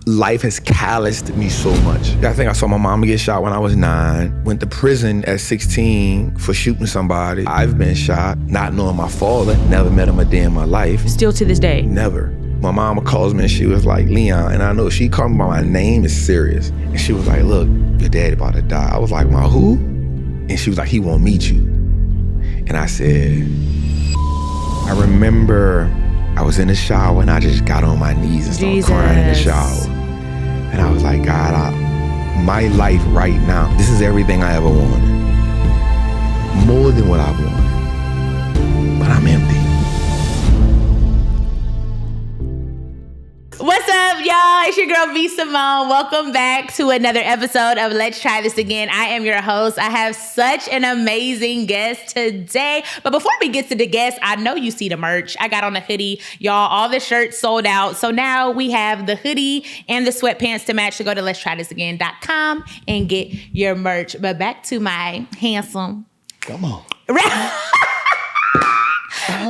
life has calloused me so much. I think I saw my mama get shot when I was 9, went to prison at 16 for shooting somebody. I've been shot, not knowing my father, never met him a day in my life. Still to this day? Never. My mama calls me and she was like, Leon, and I know she called me by my name, is serious. And she was like, look, your daddy about to die. I was like, my who? And she was like, he won't meet you. And I said, I remember I was in the shower and I just got on my knees and started crying in the shower. And I was like, God, my life right now, this is everything I ever wanted. More than what I wanted. But I'm empty. What's up, y'all? It's your girl, b.simone. Welcome back to another episode of Let's Try This Again. I am your host. I have such an amazing guest today. But before we get to the guest, I know you see the merch. I got on a hoodie. Y'all, all the shirts sold out. So now we have the hoodie and the sweatpants to match. So go to letstrythisagain.com and get your merch. But back to my handsome. Come on.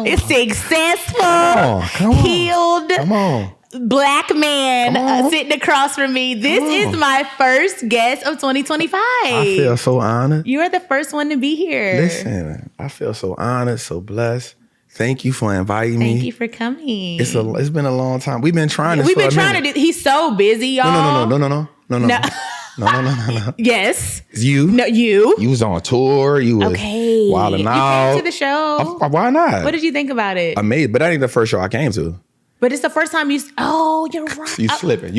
It's successful, come on. Healed. Come on. Black man sitting across from me. This is my first guest of 2025. I feel so honored. You are the first one to be here. Listen, I feel so honored, so blessed. Thank you for inviting me. Thank you for coming. It's been a long time. We've been trying this We've for been a trying minute. to do. He's so busy, y'all. No. No. Yes. You. No, you. You was on tour. You was wilding out. You came to the show. Why not? What did you think about it? Amazing. But that ain't the first show I came to. But it's the first time you... Oh, you're right. You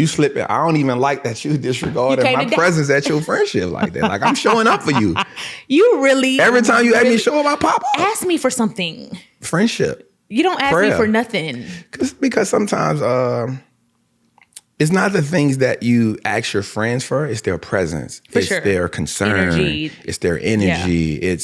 slipping. I don't even like that you disregarded my presence at your friendship like that. Like, I'm showing up for you. You really... Every time you ask me to show up, I pop up. Ask me for something. Friendship. You don't ask me for nothing. Because sometimes it's not the things that you ask your friends for, it's their presence. It's their concern. Energy. It's their energy. Yeah.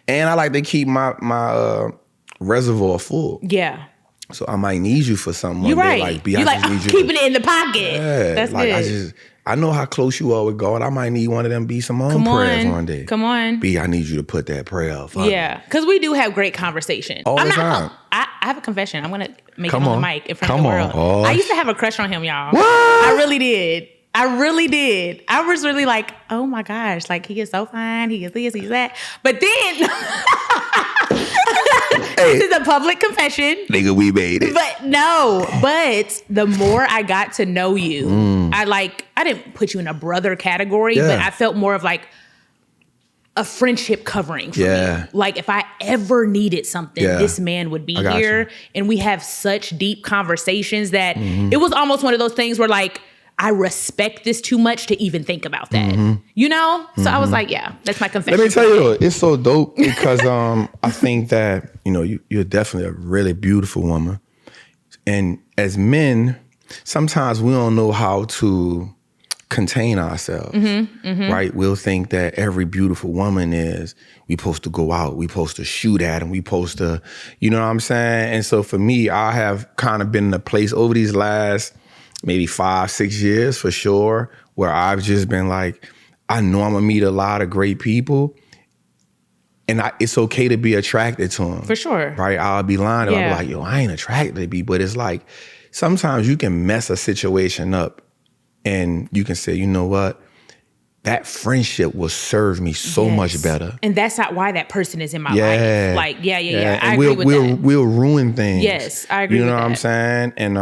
And I like to keep my reservoir full. Yeah. So I might need you for something. You're right. Like, you like keeping it in the pocket. Yeah, that's like good. I know how close you are with God. I might need one of them b.simone prayers one day. Come on. I need you to put that prayer up for me. Yeah, because we do have great conversation. All the time. I have a confession. I'm going to make it on the mic in front of the world. Oh. I used to have a crush on him, y'all. What? I really did. I was really like, oh my gosh, like he is so fine. He is this, he's that. But then... This is a public confession. Nigga, we made it. But the more I got to know you, I didn't put you in a brother category, but I felt more of like a friendship covering for me. Like if I ever needed something, this man would be here. You. And we have such deep conversations that it was almost one of those things where like, I respect this too much to even think about that. You know? So I was like, yeah, that's my confession. Let me tell you, it's so dope because I think that, you're definitely a really beautiful woman. And as men, sometimes we don't know how to contain ourselves, right? We'll think that every beautiful woman we supposed to go out, we supposed to shoot at them, we supposed to, you know what I'm saying? And so for me, I have kind of been in a place over these last maybe 5-6 years for sure, where I've just been like, I know I'm gonna meet a lot of great people, and it's okay to be attracted to them. For sure. Right? I'll be lying. I'll be like, yo, I ain't attracted to be, but it's like, sometimes you can mess a situation up and you can say, you know what? That friendship will serve me so much better. And that's not why that person is in my life. Like, yeah. I agree with that. We'll ruin things. Yes, I agree with that. You know what I'm saying? And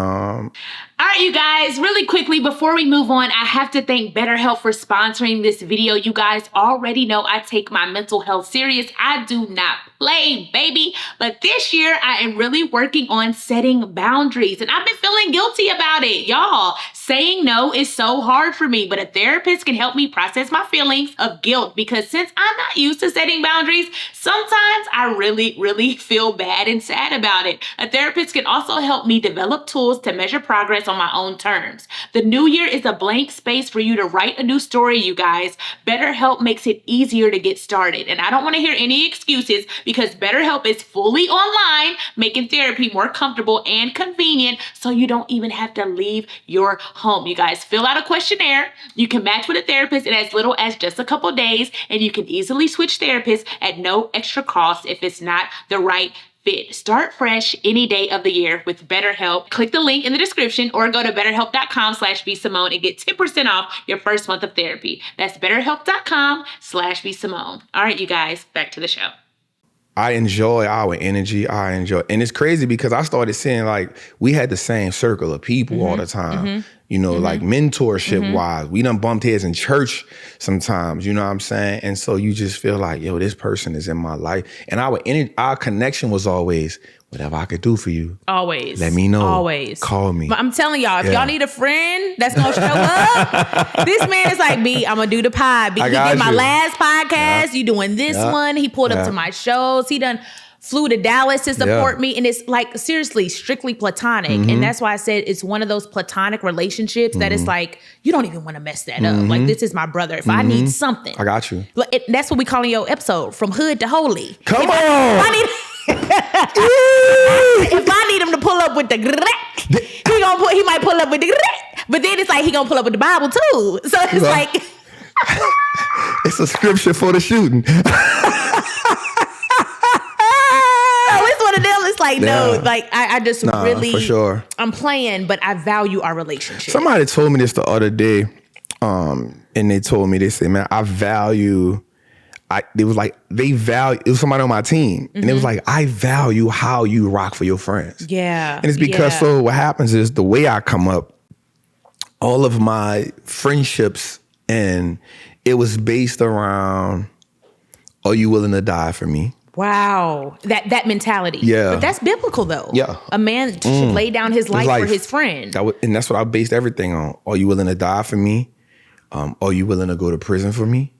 all right, you guys, really quickly, before we move on, I have to thank BetterHelp for sponsoring this video. You guys already know I take my mental health serious. I do not play, baby. But this year, I am really working on setting boundaries. And I've been feeling guilty about it. Y'all, saying no is so hard for me. But a therapist can help me process my feelings of guilt. Because since I'm not used to setting boundaries, sometimes I really feel bad and sad about it. A therapist can also help me develop tools to measure progress on my own terms. The new year is a blank space for you to write a new story, you guys. BetterHelp makes it easier to get started. And I don't want to hear any excuses because BetterHelp is fully online, making therapy more comfortable and convenient so you don't even have to leave your home. You guys fill out a questionnaire. You can match with a therapist in as little as just a couple days, and you can easily switch therapists at no extra cost if it's not the right fit. Start fresh any day of the year with BetterHelp. Click the link in the description or go to betterhelp.com/b.simone and get 10% off your first month of therapy. That's betterhelp.com/b.simone. All right, you guys, back to the show. I enjoy our energy. And it's crazy because I started seeing like we had the same circle of people all the time. You know, like mentorship wise, we done bumped heads in church sometimes, you know what I'm saying? And so you just feel like, yo, this person is in my life. And our connection was always, whatever I could do for you. Always. Let me know. Always. Call me. But I'm telling y'all, if y'all need a friend that's going to show up, this man is like, B, I'm going to do the pod. B, he did my last podcast. You doing this one. He pulled up to my shows. He done flew to Dallas to support me. And it's like, seriously, strictly platonic. And that's why I said it's one of those platonic relationships that it's like, you don't even want to mess that up. Like, this is my brother. If I need something. I got you. That's what we calling your episode, From Hood to Holy. Come on. If I need him to pull up with the he might pull up with the but then it's like he gonna pull up with the Bible too. So it's like it's a scripture for the shooting. It's one of them. It's like, no, like I just really for sure. I'm playing, but I value our relationship. Somebody told me this the other day, and they told me, they said, man, I value it was somebody on my team. And it was like, I value how you rock for your friends. Yeah. And it's because so what happens is the way I come up, all of my friendships, and it was based around, are you willing to die for me? Wow. That mentality. Yeah. But that's biblical though. Yeah. A man should lay down his life for his friend. And that's what I based everything on. Are you willing to die for me? Are you willing to go to prison for me?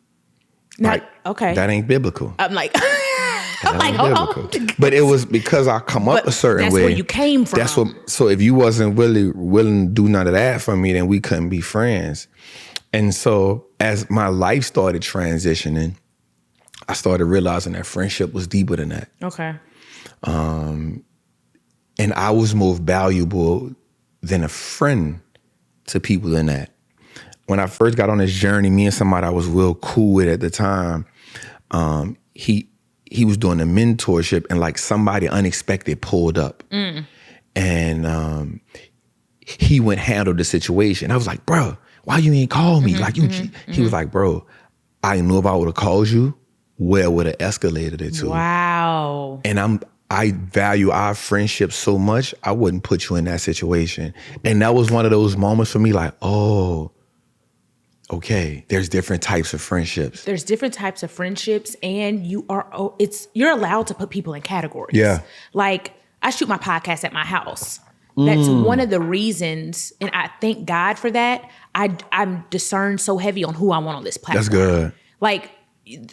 Okay. That ain't biblical. I'm like, hold on. But it was because I come up a certain way. That's where you came from. So if you wasn't really willing to do none of that for me, then we couldn't be friends. And so as my life started transitioning, I started realizing that friendship was deeper than that. Okay. And I was more valuable than a friend to people than that. When I first got on this journey, me and somebody I was real cool with at the time, he was doing a mentorship, and like somebody unexpected pulled up. And he went handle the situation. I was like, bro, why you ain't call me? He was like, bro, I knew if I would have called you, where would have escalated it to? Wow. And I value our friendship so much, I wouldn't put you in that situation. And that was one of those moments for me, like, oh, okay, there's different types of friendships. There's different types of friendships, and you're allowed to put people in categories. Yeah. Like, I shoot my podcast at my house. That's one of the reasons, and I thank God for that. I'm discerned so heavy on who I want on this platform. That's good. Like,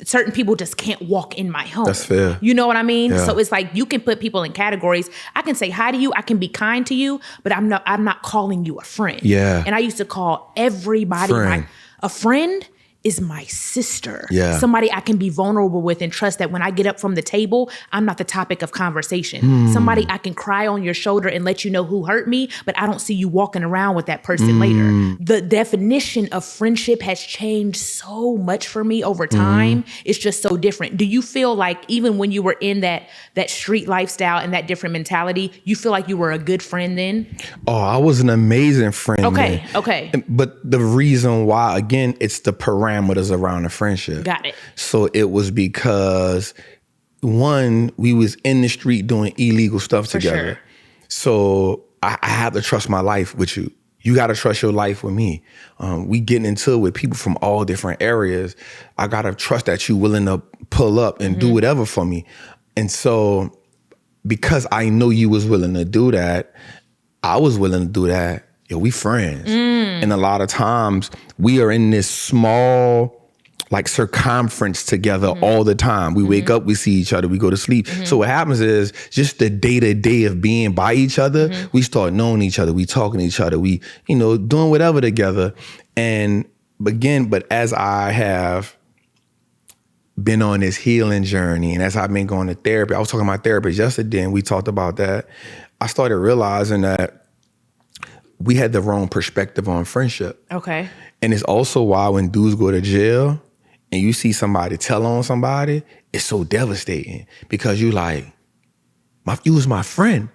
certain people just can't walk in my home. That's fair. You know what I mean? Yeah. So it's like you can put people in categories. I can say hi to you. I can be kind to you, but I'm not calling you a friend. Yeah. And I used to call everybody Friend. a friend is my sister. Yeah. Somebody I can be vulnerable with and trust that when I get up from the table, I'm not the topic of conversation. Somebody I can cry on your shoulder and let you know who hurt me, but I don't see you walking around with that person later. The definition of friendship has changed so much for me over time. It's just so different. Do you feel like even when you were in that street lifestyle and that different mentality, you feel like you were a good friend then? Oh, I was an amazing friend. Okay. But the reason why, again, it's the parameters around the friendship. Got it. So it was because, one, we was in the street doing illegal stuff together. Sure. So I have to trust my life with you. You got to trust your life with me. We getting into it with people from all different areas. I got to trust that you willing to pull up and do whatever for me. And so because I know you was willing to do that, I was willing to do that. Yo, we friends. And a lot of times we are in this small, like, circumference together all the time. We wake up, we see each other, we go to sleep. So what happens is just the day-to-day of being by each other, we start knowing each other, we talking to each other, we, doing whatever together. And again, but as I have been on this healing journey and as I've been going to therapy, I was talking to my therapist yesterday and we talked about that. I started realizing that we had the wrong perspective on friendship. Okay. And it's also why when dudes go to jail and you see somebody tell on somebody, it's so devastating because you like, You was my friend.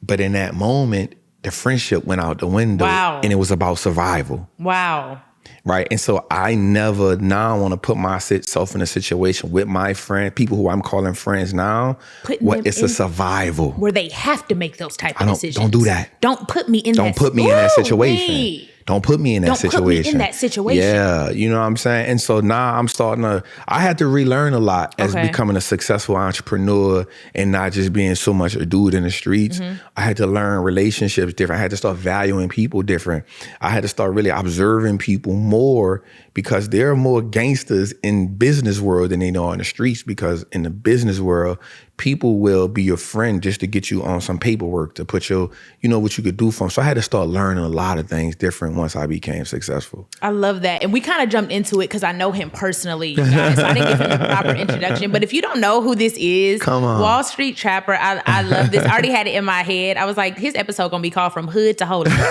But in that moment, the friendship went out the window. Wow. And it was about survival. Wow. Right. And so I never now want to put myself in a situation with my friend, people who I'm calling friends now. It's a survival. Where they have to make those type of decisions. Don't do that. Don't put me in that situation. Don't put me in that situation. Don't put me in that situation. Yeah, you know what I'm saying? And so now I had to relearn a lot as becoming a successful entrepreneur and not just being so much a dude in the streets. Mm-hmm. I had to learn relationships different. I had to start valuing people different. I had to start really observing people more because there are more gangsters in business world than they know in the streets, because in the business world, people will be your friend just to get you on some paperwork to put what you could do for them. So I had to start learning a lot of things different once I became successful. I love that. And we kind of jumped into it because I know him personally, you guys. So I didn't give him the proper introduction. But if you don't know who this is, come on. Wallstreet Trapper, I love this. I already had it in my head. I was like, his episode going to be called From Hood to Holy. Because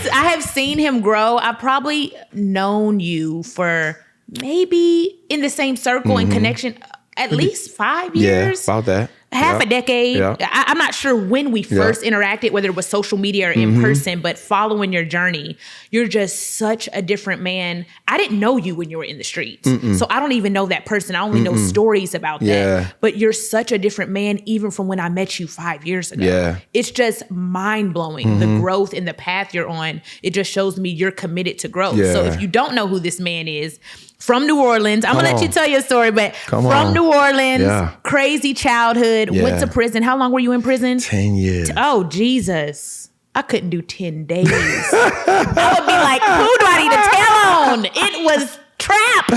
I have seen him grow. I've probably known you for maybe in the same circle and connection at least 5 years. Yeah, about that. Half a decade. Yep. I'm not sure when we first interacted, whether it was social media or in person, but following your journey, you're just such a different man. I didn't know you when you were in the streets. So I don't even know that person. I only know stories about that. But you're such a different man, even from when I met you 5 years ago. Yeah. It's just mind-blowing, the growth and the path you're on. It just shows me you're committed to growth. Yeah. So if you don't know who this man is, from New Orleans. I'm going to let you tell your story, but from New Orleans, crazy childhood, went to prison. How long were you in prison? 10 years. Oh, Jesus. I couldn't do 10 days. I would be like, who do I need to tell on? It was trap.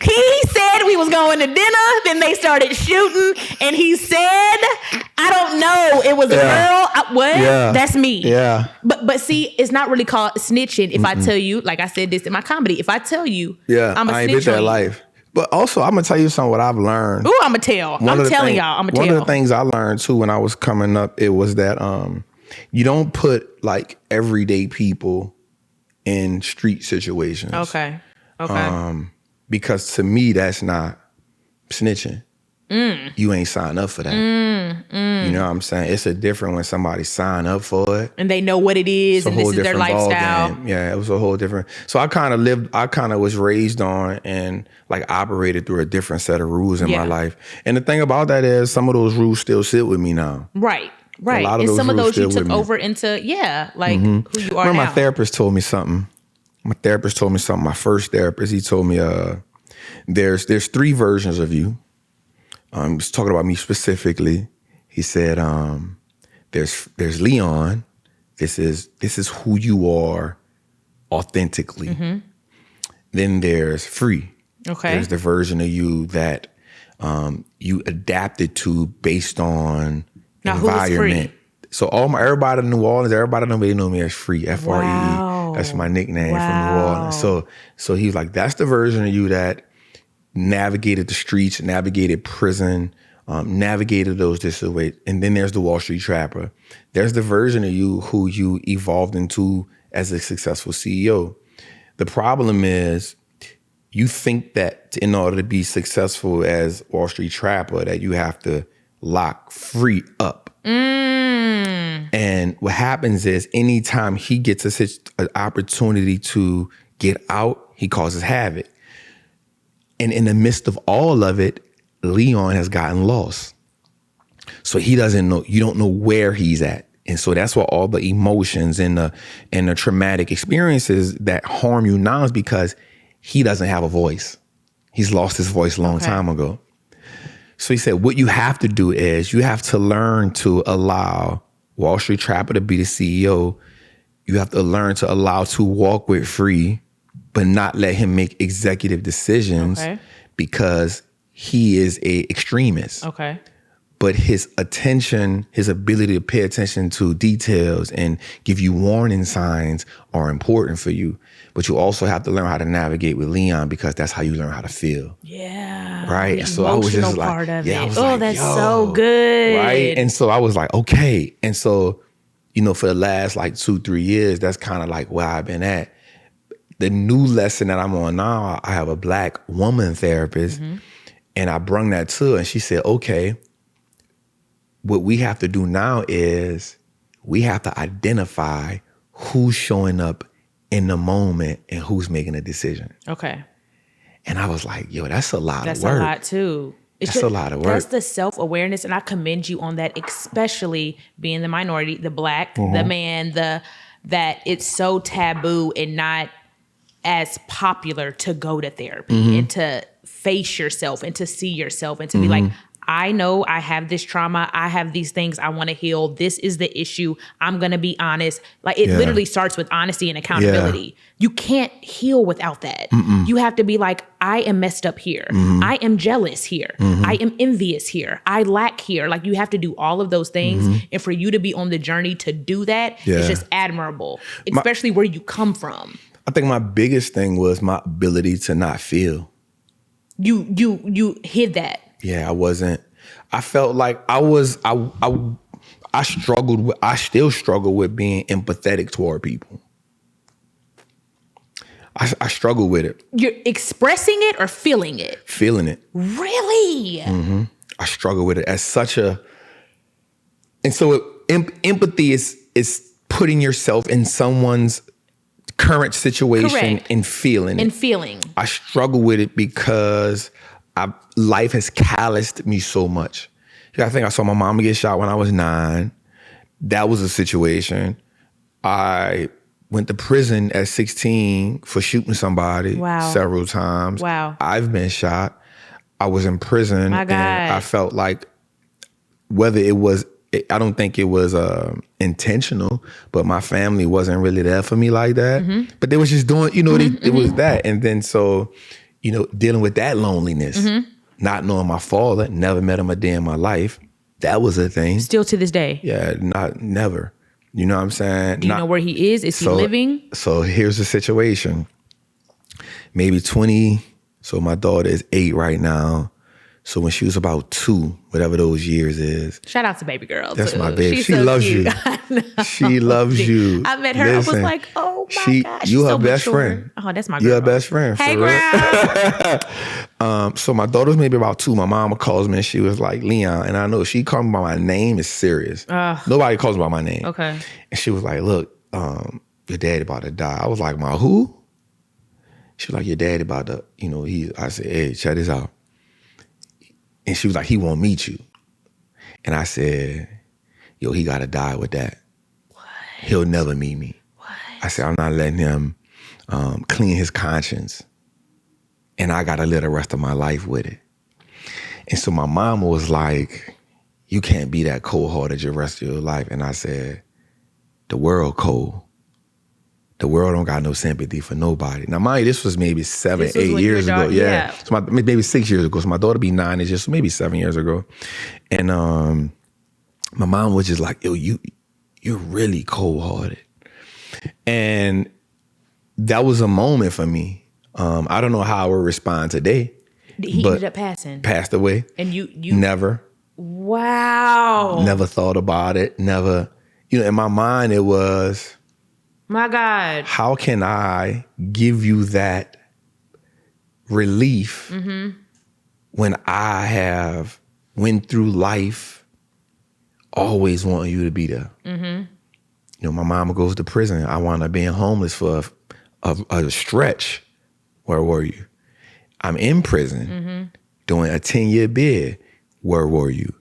He said we was going to dinner, then they started shooting, and he said, I don't know, it was a girl. What? Yeah. That's me. Yeah. But see, it's not really called snitching if I tell you, like I said this in my comedy, if I tell you, I'm a I ain't snitch did that on life. But also, I'm going to tell you something what I've learned. Ooh, I'm going to tell. I'm telling y'all, I'm going to tell. One of the things I learned, too, when I was coming up, it was that you don't put, like, everyday people in street situations. Okay. Because to me, that's not snitching. You ain't signed up for that. You know what I'm saying? It's a different when somebody sign up for it. And they know what it is and this is their lifestyle. Yeah, it was a whole different. So I kind of was raised on and like operated through a different set of rules in my life. And the thing about that is some of those rules still sit with me now. Right. And some of those you took over into, who you are Remember, now. my therapist told me something. My first therapist, he told me, there's three versions of you. He's talking about me specifically. He said, there's Leon. This is who you are authentically. Then there's Free. Okay. There's the version of you that you adapted to based on environment. So everybody in New Orleans, everybody know me as Free, Free. Wow. That's my nickname from New Orleans. So he's like, that's the version of you that navigated the streets, navigated prison, navigated those different ways. And then there's the Wallstreet Trapper. There's the version of you who you evolved into as a successful CEO. The problem is you think that in order to be successful as Wallstreet Trapper, that you have to lock Free up. And what happens is anytime he gets an opportunity to get out, he causes havoc. And in the midst of all of it, Leon has gotten lost. So he doesn't know, you don't know where he's at. And so that's what all the emotions and the traumatic experiences that harm you now is because he doesn't have a voice. He's lost his voice a long time ago. So he said, what you have to do is you have to learn to allow Wallstreet Trapper to be the CEO. You have to learn to allow to walk with Free, but not let him make executive decisions because he is a extremist. Okay. But his attention, his ability to pay attention to details and give you warning signs are important for you. But you also have to learn how to navigate with Leon because that's how you learn how to feel. Yeah. Right. The so I was just like, part of yeah, it. That's so good. Right. And so I was like, okay. And so, for the last like 2-3 years, that's kind of like where I've been at. the new lesson that I'm on now, I have a Black woman therapist, and I brung that to her, and she said, okay, what we have to do now is we have to identify who's showing up in the moment and who's making a decision. Okay. And I was like, yo, that's a lot of work. That's a lot too. That's a lot of work. That's the self-awareness, and I commend you on that, especially being the minority, the Black, the man, that it's so taboo and not as popular to go to therapy and to face yourself and to see yourself and to be like, I know I have this trauma. I have these things I want to heal. This is the issue. I'm going to be honest. Like it literally starts with honesty and accountability. Yeah. You can't heal without that. You have to be like, I am messed up here. I am jealous here. I am envious here. I lack here. Like you have to do all of those things. And for you to be on the journey to do that, it's just admirable, especially where you come from. I think my biggest thing was my ability to not feel. You hid that. Yeah, I felt like I still struggle with being empathetic toward people. I struggle with it. You're expressing it or feeling it? Feeling it. Really? I struggle with it as such a, and so empathy is putting yourself in someone's current situation and feeling it. I struggle with it because life has calloused me so much. I think I saw my mama get shot when I was 9. That was a situation. I went to prison at 16 for shooting somebody several times. Wow. I've been shot. I was in prison. My God. And I felt like I don't think it was intentional, but my family wasn't really there for me like that. But they was just doing, it was that. And then so, dealing with that loneliness, not knowing my father, never met him a day in my life. That was a thing. Still to this day? Yeah, never. You know what I'm saying? Do you know where he is? Is he living? So here's the situation. Maybe 20, so my daughter is 8 right now. So when she was about 2, whatever those years is. Shout out to baby girl. That's too. my baby. She so loves cute. you. She loves you. I met her. Listen, I was like, oh my gosh. You her so best mature. friend. Oh, that's my girl. You her best friend. Hey, girl. So my daughter's maybe about 2. My mama calls me and she was like, Leon. And I know she called me by my name is serious. Nobody calls me by my name. Okay. And she was like, look, your dad about to die. I was like, my who? She was like, your dad about to, I said, hey, check this out. And she was like, he won't meet you. And I said, yo, he got to die with that. What? He'll never meet me. What? I said, I'm not letting him clean his conscience. And I got to live the rest of my life with it. And so my mama was like, you can't be that cold-hearted the rest of your life. And I said, the world cold. The world don't got no sympathy for nobody. Now, mind you, this was maybe 7, 8 years ago. Yeah. So maybe 6 years ago. So my daughter be 9, it's just maybe 7 years ago. And my mom was just like, yo, you're really cold-hearted. And that was a moment for me. I don't know how I would respond today. He ended up passing. Passed away. And you never. Wow. Never thought about it. Never. In my mind, it was, my God. How can I give you that relief when I have went through life always wanting you to be there? My mama goes to prison. I wound up being homeless for a stretch. Where were you? I'm in prison doing a 10-year bid. Where were you?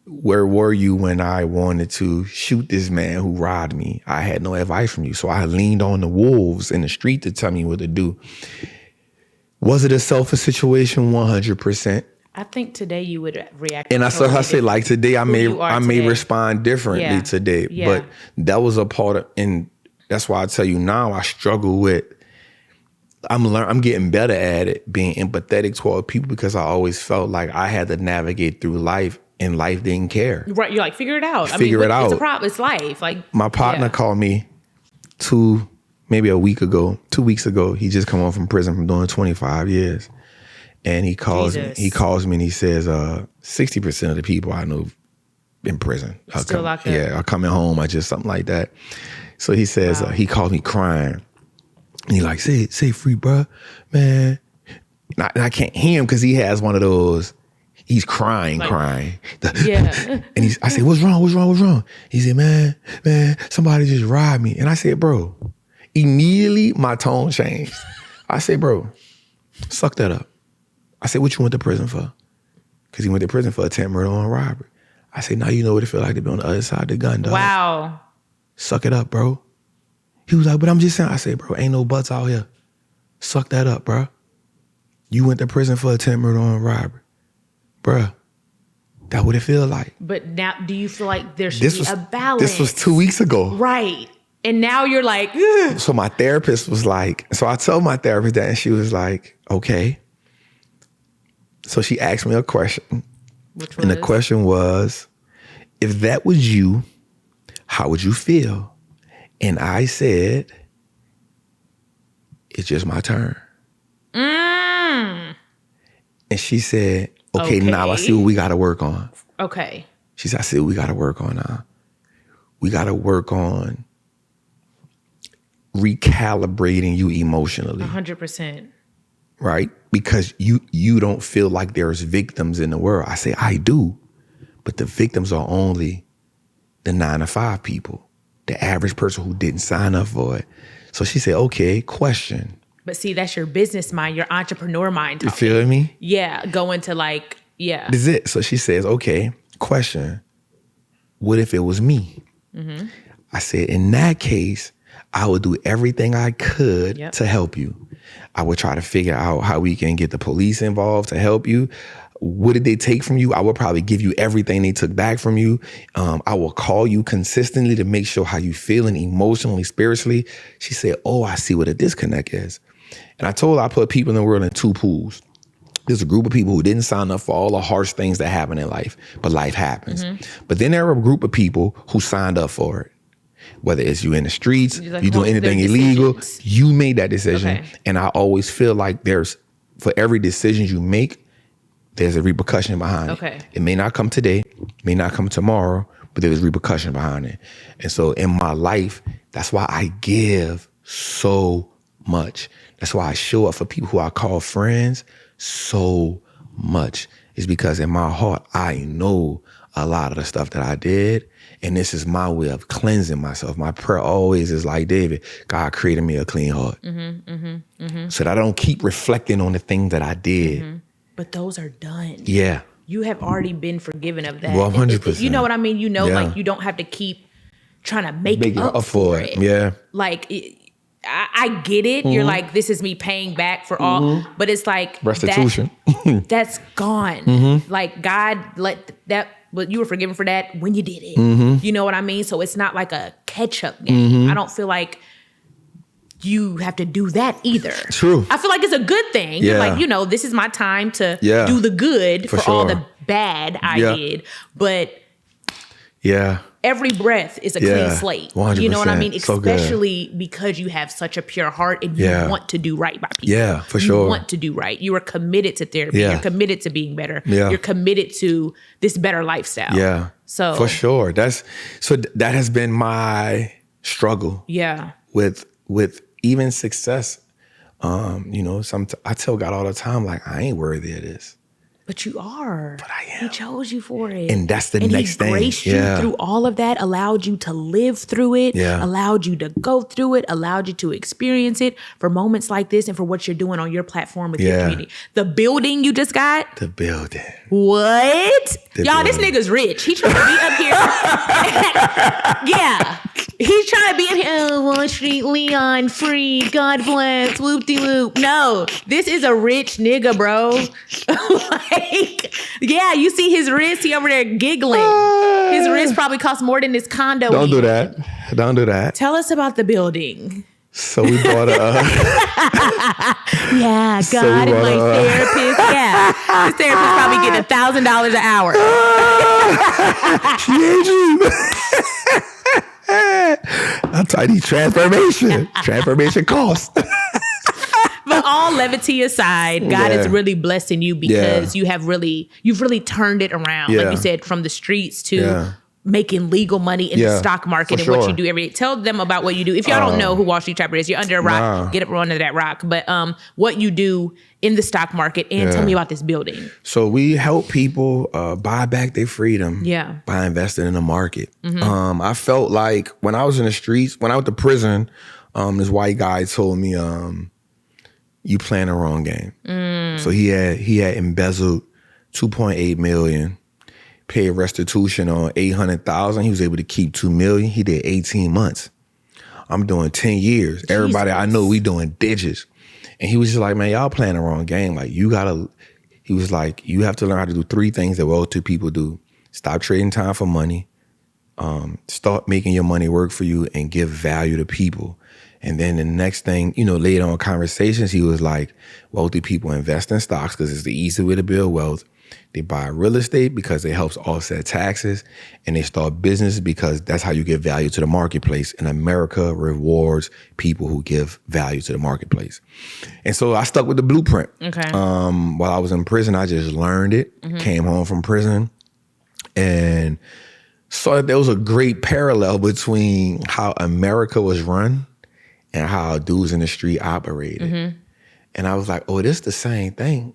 Where were you when I wanted to shoot this man who robbed me? I had no advice from you. So I leaned on the wolves in the street to tell me what to do. Was it a selfish situation? 100%. I think today you would react. And I say like today, I may respond differently today. Yeah. But that was a part of, and that's why I tell you now I struggle with, I'm getting better at it, being empathetic toward people because I always felt like I had to navigate through life and life didn't care. Right, you're like, figure it out. Figure it out. It's a problem. It's life. Like my partner called me 2 weeks ago. He just come home from prison from doing 25 years. And he calls me and he says, 60% of the people I know in prison. Still locked up. Yeah, are coming home or just something like that. So he says, he called me crying. And he like, say free, bro, man. And I can't hear him because he has one of those. He's crying. Yeah. And I said, what's wrong? He said, man, somebody just robbed me. And I said, bro, immediately my tone changed. I said, bro, suck that up. I said, what you went to prison for? Because he went to prison for attempted murder and robbery. I said, now you know what it feel like to be on the other side of the gun, dog. Wow. Suck it up, bro. He was like, but I'm just saying. I said, bro, ain't no buts out here. Suck that up, bro. You went to prison for attempted murder and robbery. Bruh, that's what it feel like. But now, do you feel like there should be a balance? This was 2 weeks ago. Right. And now you're like, ugh. So my therapist was like, so I told my therapist that, and she was like, okay. So she asked me a question. Which was? And the question was, if that was you, how would you feel? And I said, it's just my turn. And she said, okay, now I see what we got to work on. Okay. She said, I see what we got to work on now. We got to work on recalibrating you emotionally. 100%. Right? Because you don't feel like there's victims in the world. I say, I do. But the victims are only the 9-to-5 people, the average person who didn't sign up for it. So she said, okay, question. But see, that's your business mind, your entrepreneur mind talking. You feel me? Yeah, going to like, yeah. This is it. So she says, okay, question. What if it was me? Mm-hmm. I said, in that case, I would do everything I could to help you. I would try to figure out how we can get the police involved to help you. What did they take from you? I would probably give you everything they took back from you. I will call you consistently to make sure how you feeling emotionally, spiritually. She said, oh, I see what a disconnect is. And I told her I put people in the world in two pools. There's a group of people who didn't sign up for all the harsh things that happen in life, but life happens. Mm-hmm. But then there are a group of people who signed up for it. Whether it's you in the streets, you doing anything illegal, you made that decision. Okay. And I always feel like for every decision you make, there's a repercussion behind it. It may not come today, may not come tomorrow, but there's repercussion behind it. And so in my life, that's why I give so much. That's why I show up for people who I call friends so much. It's because in my heart, I know a lot of the stuff that I did. And this is my way of cleansing myself. My prayer always is like David, God created me a clean heart. So that I don't keep reflecting on the things that I did. But those are done. Yeah. You have already been forgiven of that. 100%. You know what I mean? You know, like you don't have to keep trying to make up for it. Yeah. Like, I get it. You're like, this is me paying back for all, but it's like restitution. That's gone. Like God let that, but you were forgiven for that when you did it. You know what I mean? So it's not like a catch-up game. I don't feel like you have to do that either. True. I feel like it's a good thing. You're like, this is my time to do the good for all the bad I did. But every breath is a clean slate. 100%. You know what I mean? So Especially because you have such a pure heart and you want to do right by people. Yeah, for sure. You want to do right. You are committed to therapy. You're committed to being better. You're committed to this better lifestyle. Yeah. So for sure. That has been my struggle. Yeah. With even success. I tell God all the time, like, I ain't worthy of this. But you are. But I am. He chose you for it. And that's the next thing. And he graced you through all of that, allowed you to live through it, allowed you to go through it, allowed you to experience it for moments like this and for what you're doing on your platform with your community. The building you just got. The building. What? Y'all, this nigga's rich. He trying to be up here. He's trying to be up here. Oh, Wall Street, Leon, free, God bless, whoop-de-whoop. No, this is a rich nigga, bro. You see his wrist, he over there giggling. His wrist probably costs more than this condo. Don't do that. Tell us about the building. So we bought God and my therapist. This therapist probably getting $1,000 an hour. She ain't you. I'm telling you, transformation costs. But all levity aside, God is really blessing you because you've really turned it around. Like you said, from the streets to making legal money in the stock market and what you do every day. Tell them about what you do. If y'all don't know who Wallstreet Trapper is, you're under a rock, get up under that rock. But what you do in the stock market, and tell me about this building. So we help people buy back their freedom by investing in the market. I felt like when I was in the streets, when I went to prison, this white guy told me, you playing the wrong game. So he had embezzled $2.8 million, paid restitution on $800,000. He was able to keep $2 million. He did 18 months. I'm doing 10 years. Jesus. Everybody I know, we doing digits. And he was just like, man, y'all playing the wrong game. Like he was like, you have to learn how to do 3 things that well-to people do. Stop trading time for money, start making your money work for you, and give value to people. And then the next thing, later on conversations, he was like, wealthy people invest in stocks because it's the easy way to build wealth. They buy real estate because it helps offset taxes, and they start business because that's how you give value to the marketplace. And America rewards people who give value to the marketplace. And so I stuck with the blueprint. Okay. While I was in prison, I just learned it, came home from prison, and saw that there was a great parallel between how America was run and how dudes in the street operated. And I was like, oh, this the same thing.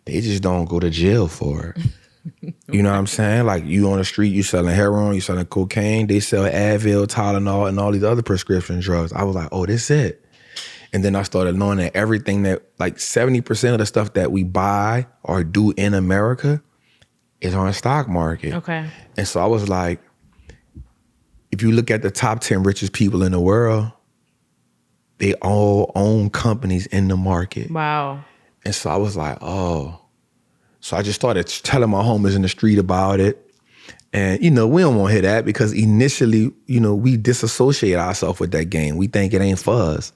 They just don't go to jail for it. You know what I'm saying? Like, you on the street, you selling heroin, you selling cocaine, they sell Advil, Tylenol, and all these other prescription drugs. I was like, oh, this it. And then I started knowing that everything that, like 70% of the stuff that we buy or do in America is on the stock market. Okay. And so I was like, if you look at the top 10 richest people in the world, they all own companies in the market. Wow. And so I was like, oh. So I just started telling my homies in the street about it. And, we don't want to hear that because initially, we disassociate ourselves with that game. We think it ain't for us,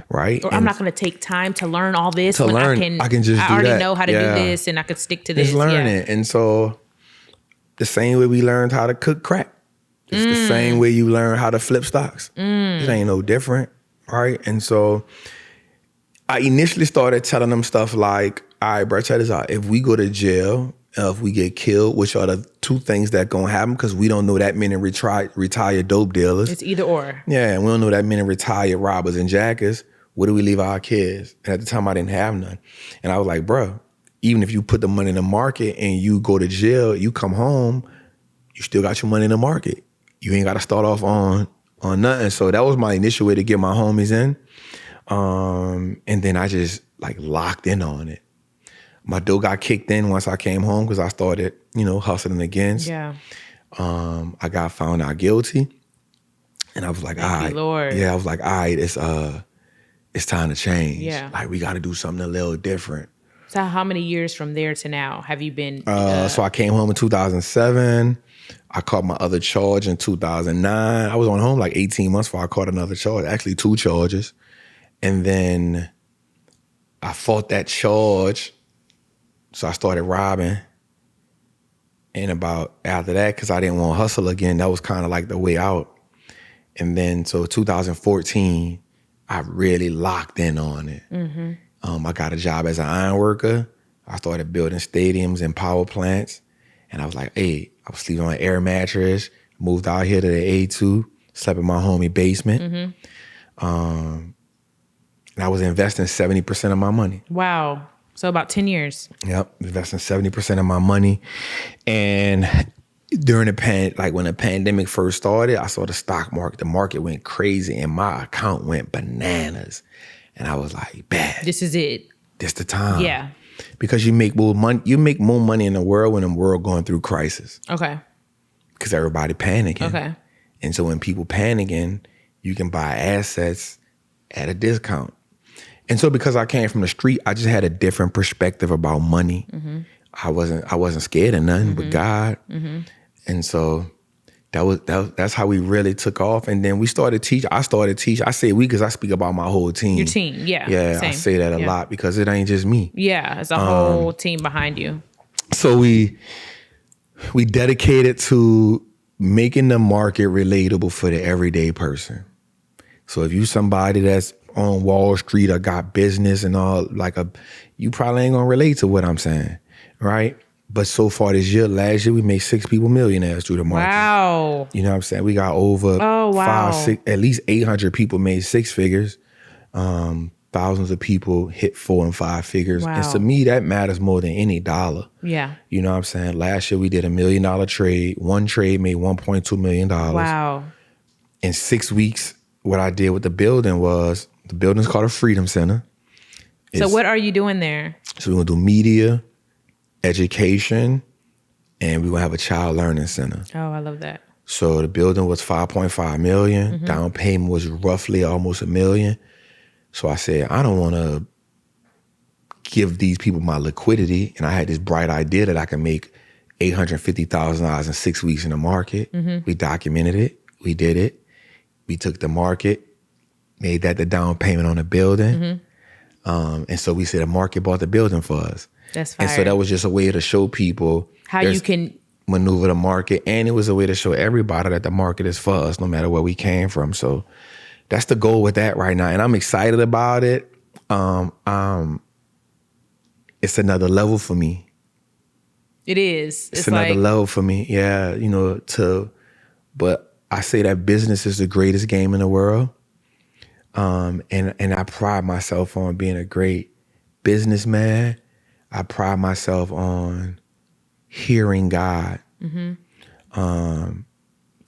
right? Or I'm not going to take time to learn all this. I already know how to do this and I could stick to this. Just learn it. And so the same way we learned how to cook crack, it's the same way you learn how to flip stocks. It ain't no different. Right. And so I initially started telling them stuff like, all right, bro, check this out. If we go to jail, if we get killed, which are the 2 things that gonna happen, because we don't know that many retired dope dealers. It's either or. Yeah, and we don't know that many retired robbers and jackers. Where do we leave our kids? And at the time, I didn't have none. And I was like, bro, even if you put the money in the market and you go to jail, you come home, you still got your money in the market. You ain't got to start off on nothing. So that was my initial way to get my homies in. And then I just locked in on it. My dough got kicked in once I came home because I started, hustling against. Yeah. I got found out guilty. And I was like, all right. Lord. Yeah, I was like, all right, it's time to change. Yeah. We got to do something a little different. So how many years from there to now have you been? So I came home in 2007. I caught my other charge in 2009. I was on home 18 months before I caught another charge, actually 2 charges. And then I fought that charge. So I started robbing. And after that, because I didn't want to hustle again, that was kind of the way out. And then, so 2014, I really locked in on it. I got a job as an iron worker. I started building stadiums and power plants. And I was like, hey, I was sleeping on an air mattress, moved out here to the A2, slept in my homie basement. And I was investing 70% of my money. Wow. So about 10 years. Yep, investing 70% of my money. And during when the pandemic first started, I saw the market went crazy and my account went bananas. And I was like, bad. This is it. This the time. Yeah. Because you make more money in the world when the world going through crisis. Okay. Because everybody panicking. Okay. And so when people panicking, you can buy assets at a discount. And so because I came from the street, I just had a different perspective about money. I wasn't scared of nothing but God. And so that's how we really took off. And then we started teaching. I started teaching. I say we because I speak about my whole team. Your team, yeah. Yeah, same. I say that a lot because it ain't just me. Yeah, it's a whole team behind you. So we dedicated to making the market relatable for the everyday person. So if you somebody that's on Wall Street or got business and all, you probably ain't gonna relate to what I'm saying, right? But so far this year, last year, we made 6 people millionaires through the market. Wow. You know what I'm saying? We got over 5, 6, at least 800 people made 6 figures. Thousands of people hit 4 and 5 figures. Wow. And to me, that matters more than any dollar. Yeah. You know what I'm saying? Last year, we did $1 million trade. One trade made $1.2 million. Wow. In 6 weeks, what I did with the building was, the building's called a Freedom Center. So what are you doing there? So we're going to do media, education, and we're going to have a child learning center. Oh, I love that. So the building was $5.5 million. Mm-hmm. Down payment was roughly almost $1 million. So I said, I don't want to give these people my liquidity. And I had this bright idea that I can make $850,000 in 6 weeks in the market. Mm-hmm. We documented it. We did it. We took the market, made that the down payment on the building. Mm-hmm. And so we said the market bought the building for us. That's fire. And so that was just a way to show people how you can maneuver the market. And it was a way to show everybody that the market is for us, no matter where we came from. So that's the goal with that right now. And I'm excited about it. It's another level for me. It is. It's another level for me. Yeah. You know, but I say that business is the greatest game in the world. And I pride myself on being a great businessman. I pride myself on hearing God. Mm-hmm.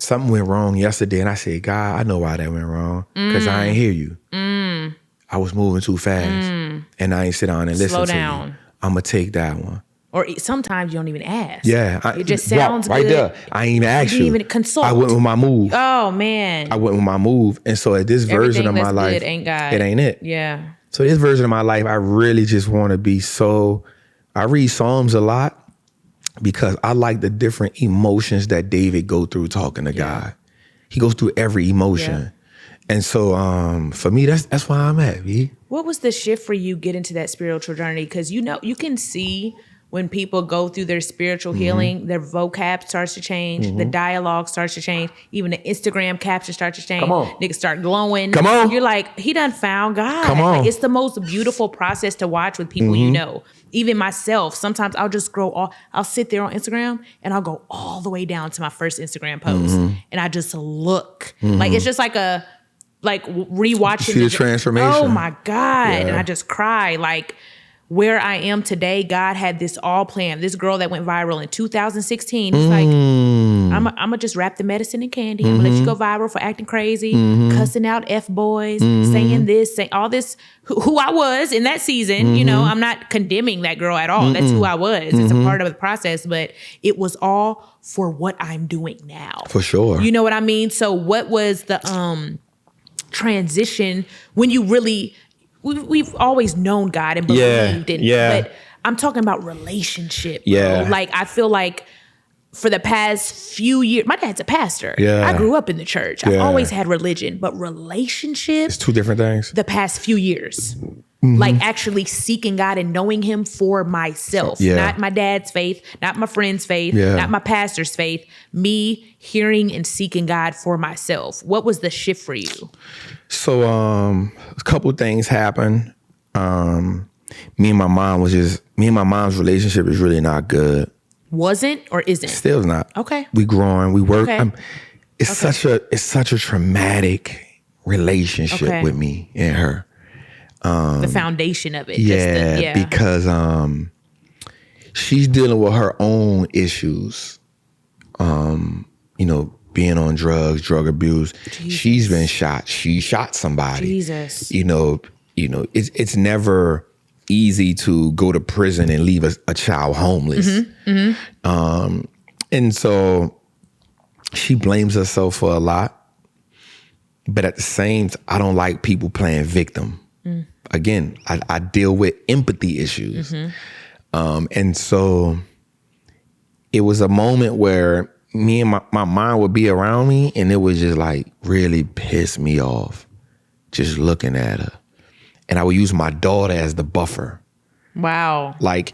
Something went wrong yesterday, and I said, God, I know why that went wrong, because I ain't hear you. I was moving too fast, and I ain't sit down and listen to you. I'm going to take that one. Or sometimes you don't even ask. Yeah. It just sounds good. Right there. I ain't even asked you. You didn't even consult. I went with my move. Oh, man. I went with my move. And so at this version of my life, good ain't God. It ain't it. Yeah. So this version of my life, I really just want to be I read Psalms a lot because I like the different emotions that David go through talking to God. He goes through every emotion. Yeah. And so for me, that's why I'm at, B. What was the shift for you getting to that spiritual journey? Because you can see when people go through their spiritual healing, their vocab starts to change, the dialogue starts to change, even the Instagram captions start to change. Come on. Niggas start glowing. Come on. You're like, he done found God. Come on. Like, it's the most beautiful process to watch with people you know. Even myself, sometimes I'll just I'll sit there on Instagram and I'll go all the way down to my first Instagram post and I just look. Like, it's just like rewatching. See the transformation. Oh my God. Yeah. And I just cry. Like, where I am today, God had this all planned. This girl that went viral in 2016, it's like, I'm going to just wrap the medicine in candy. I'm going to let you go viral for acting crazy, cussing out F-boys, saying this, saying all this, who I was in that season. You know, I'm not condemning that girl at all. That's who I was. It's a part of the process, but it was all for what I'm doing now. For sure. You know what I mean? So what was the transition when you really... We've always known God and believed in it, but I'm talking about relationship. Bro. Like, I feel like for the past few years, my dad's a pastor. I grew up in the church. I've always had religion, but relationship. It's two different things. The past few years, like actually seeking God and knowing him for myself, not my dad's faith, not my friend's faith, not my pastor's faith, me hearing and seeking God for myself. What was the shift for you? So a couple things happened. Me and my mom's relationship is really not good. Wasn't or isn't? Still not. Okay. We growing, we work. Okay. It's such a traumatic relationship with me and her. The foundation of it. Because she's dealing with her own issues. You know, being on drugs, drug abuse. Jesus. She's been shot. She shot somebody. Jesus. You know, it's never easy to go to prison and leave a child homeless. And so she blames herself for a lot. But at the same time, I don't like people playing victim. Again, I deal with empathy issues. And so it was a moment where me and my mom would be around me, and it would just like really piss me off just looking at her. And I would use my daughter as the buffer. Wow. Like,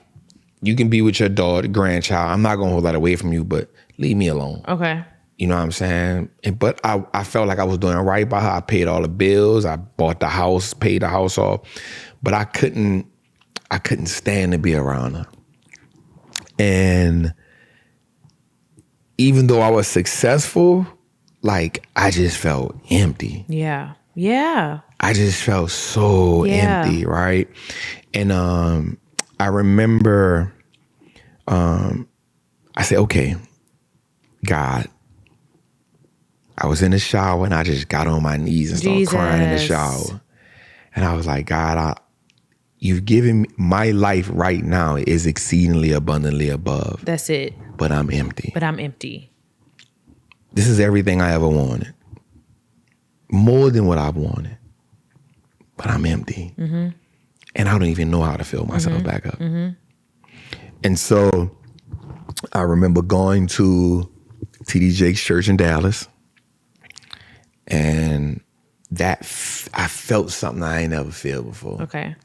you can be with your daughter, grandchild. I'm not going to hold that away from you, but leave me alone. Okay. You know what I'm saying? But I felt like I was doing right by her. I paid all the bills. I bought the house, paid the house off. But I couldn't stand to be around her. And even though I was successful, like I just felt empty. Yeah. Yeah. I just felt so empty, right? And I remember I said, okay, God, I was in the shower and I just got on my knees and started crying in the shower. And I was like, God, you've given me, my life right now is exceedingly abundantly above. That's it. But I'm empty. This is everything I ever wanted. More than what I've wanted. But I'm empty. Mm-hmm. And I don't even know how to fill myself back up. Mm-hmm. And so I remember going to T.D. Jakes' church in Dallas. And that I felt something I ain't never felt before. Okay.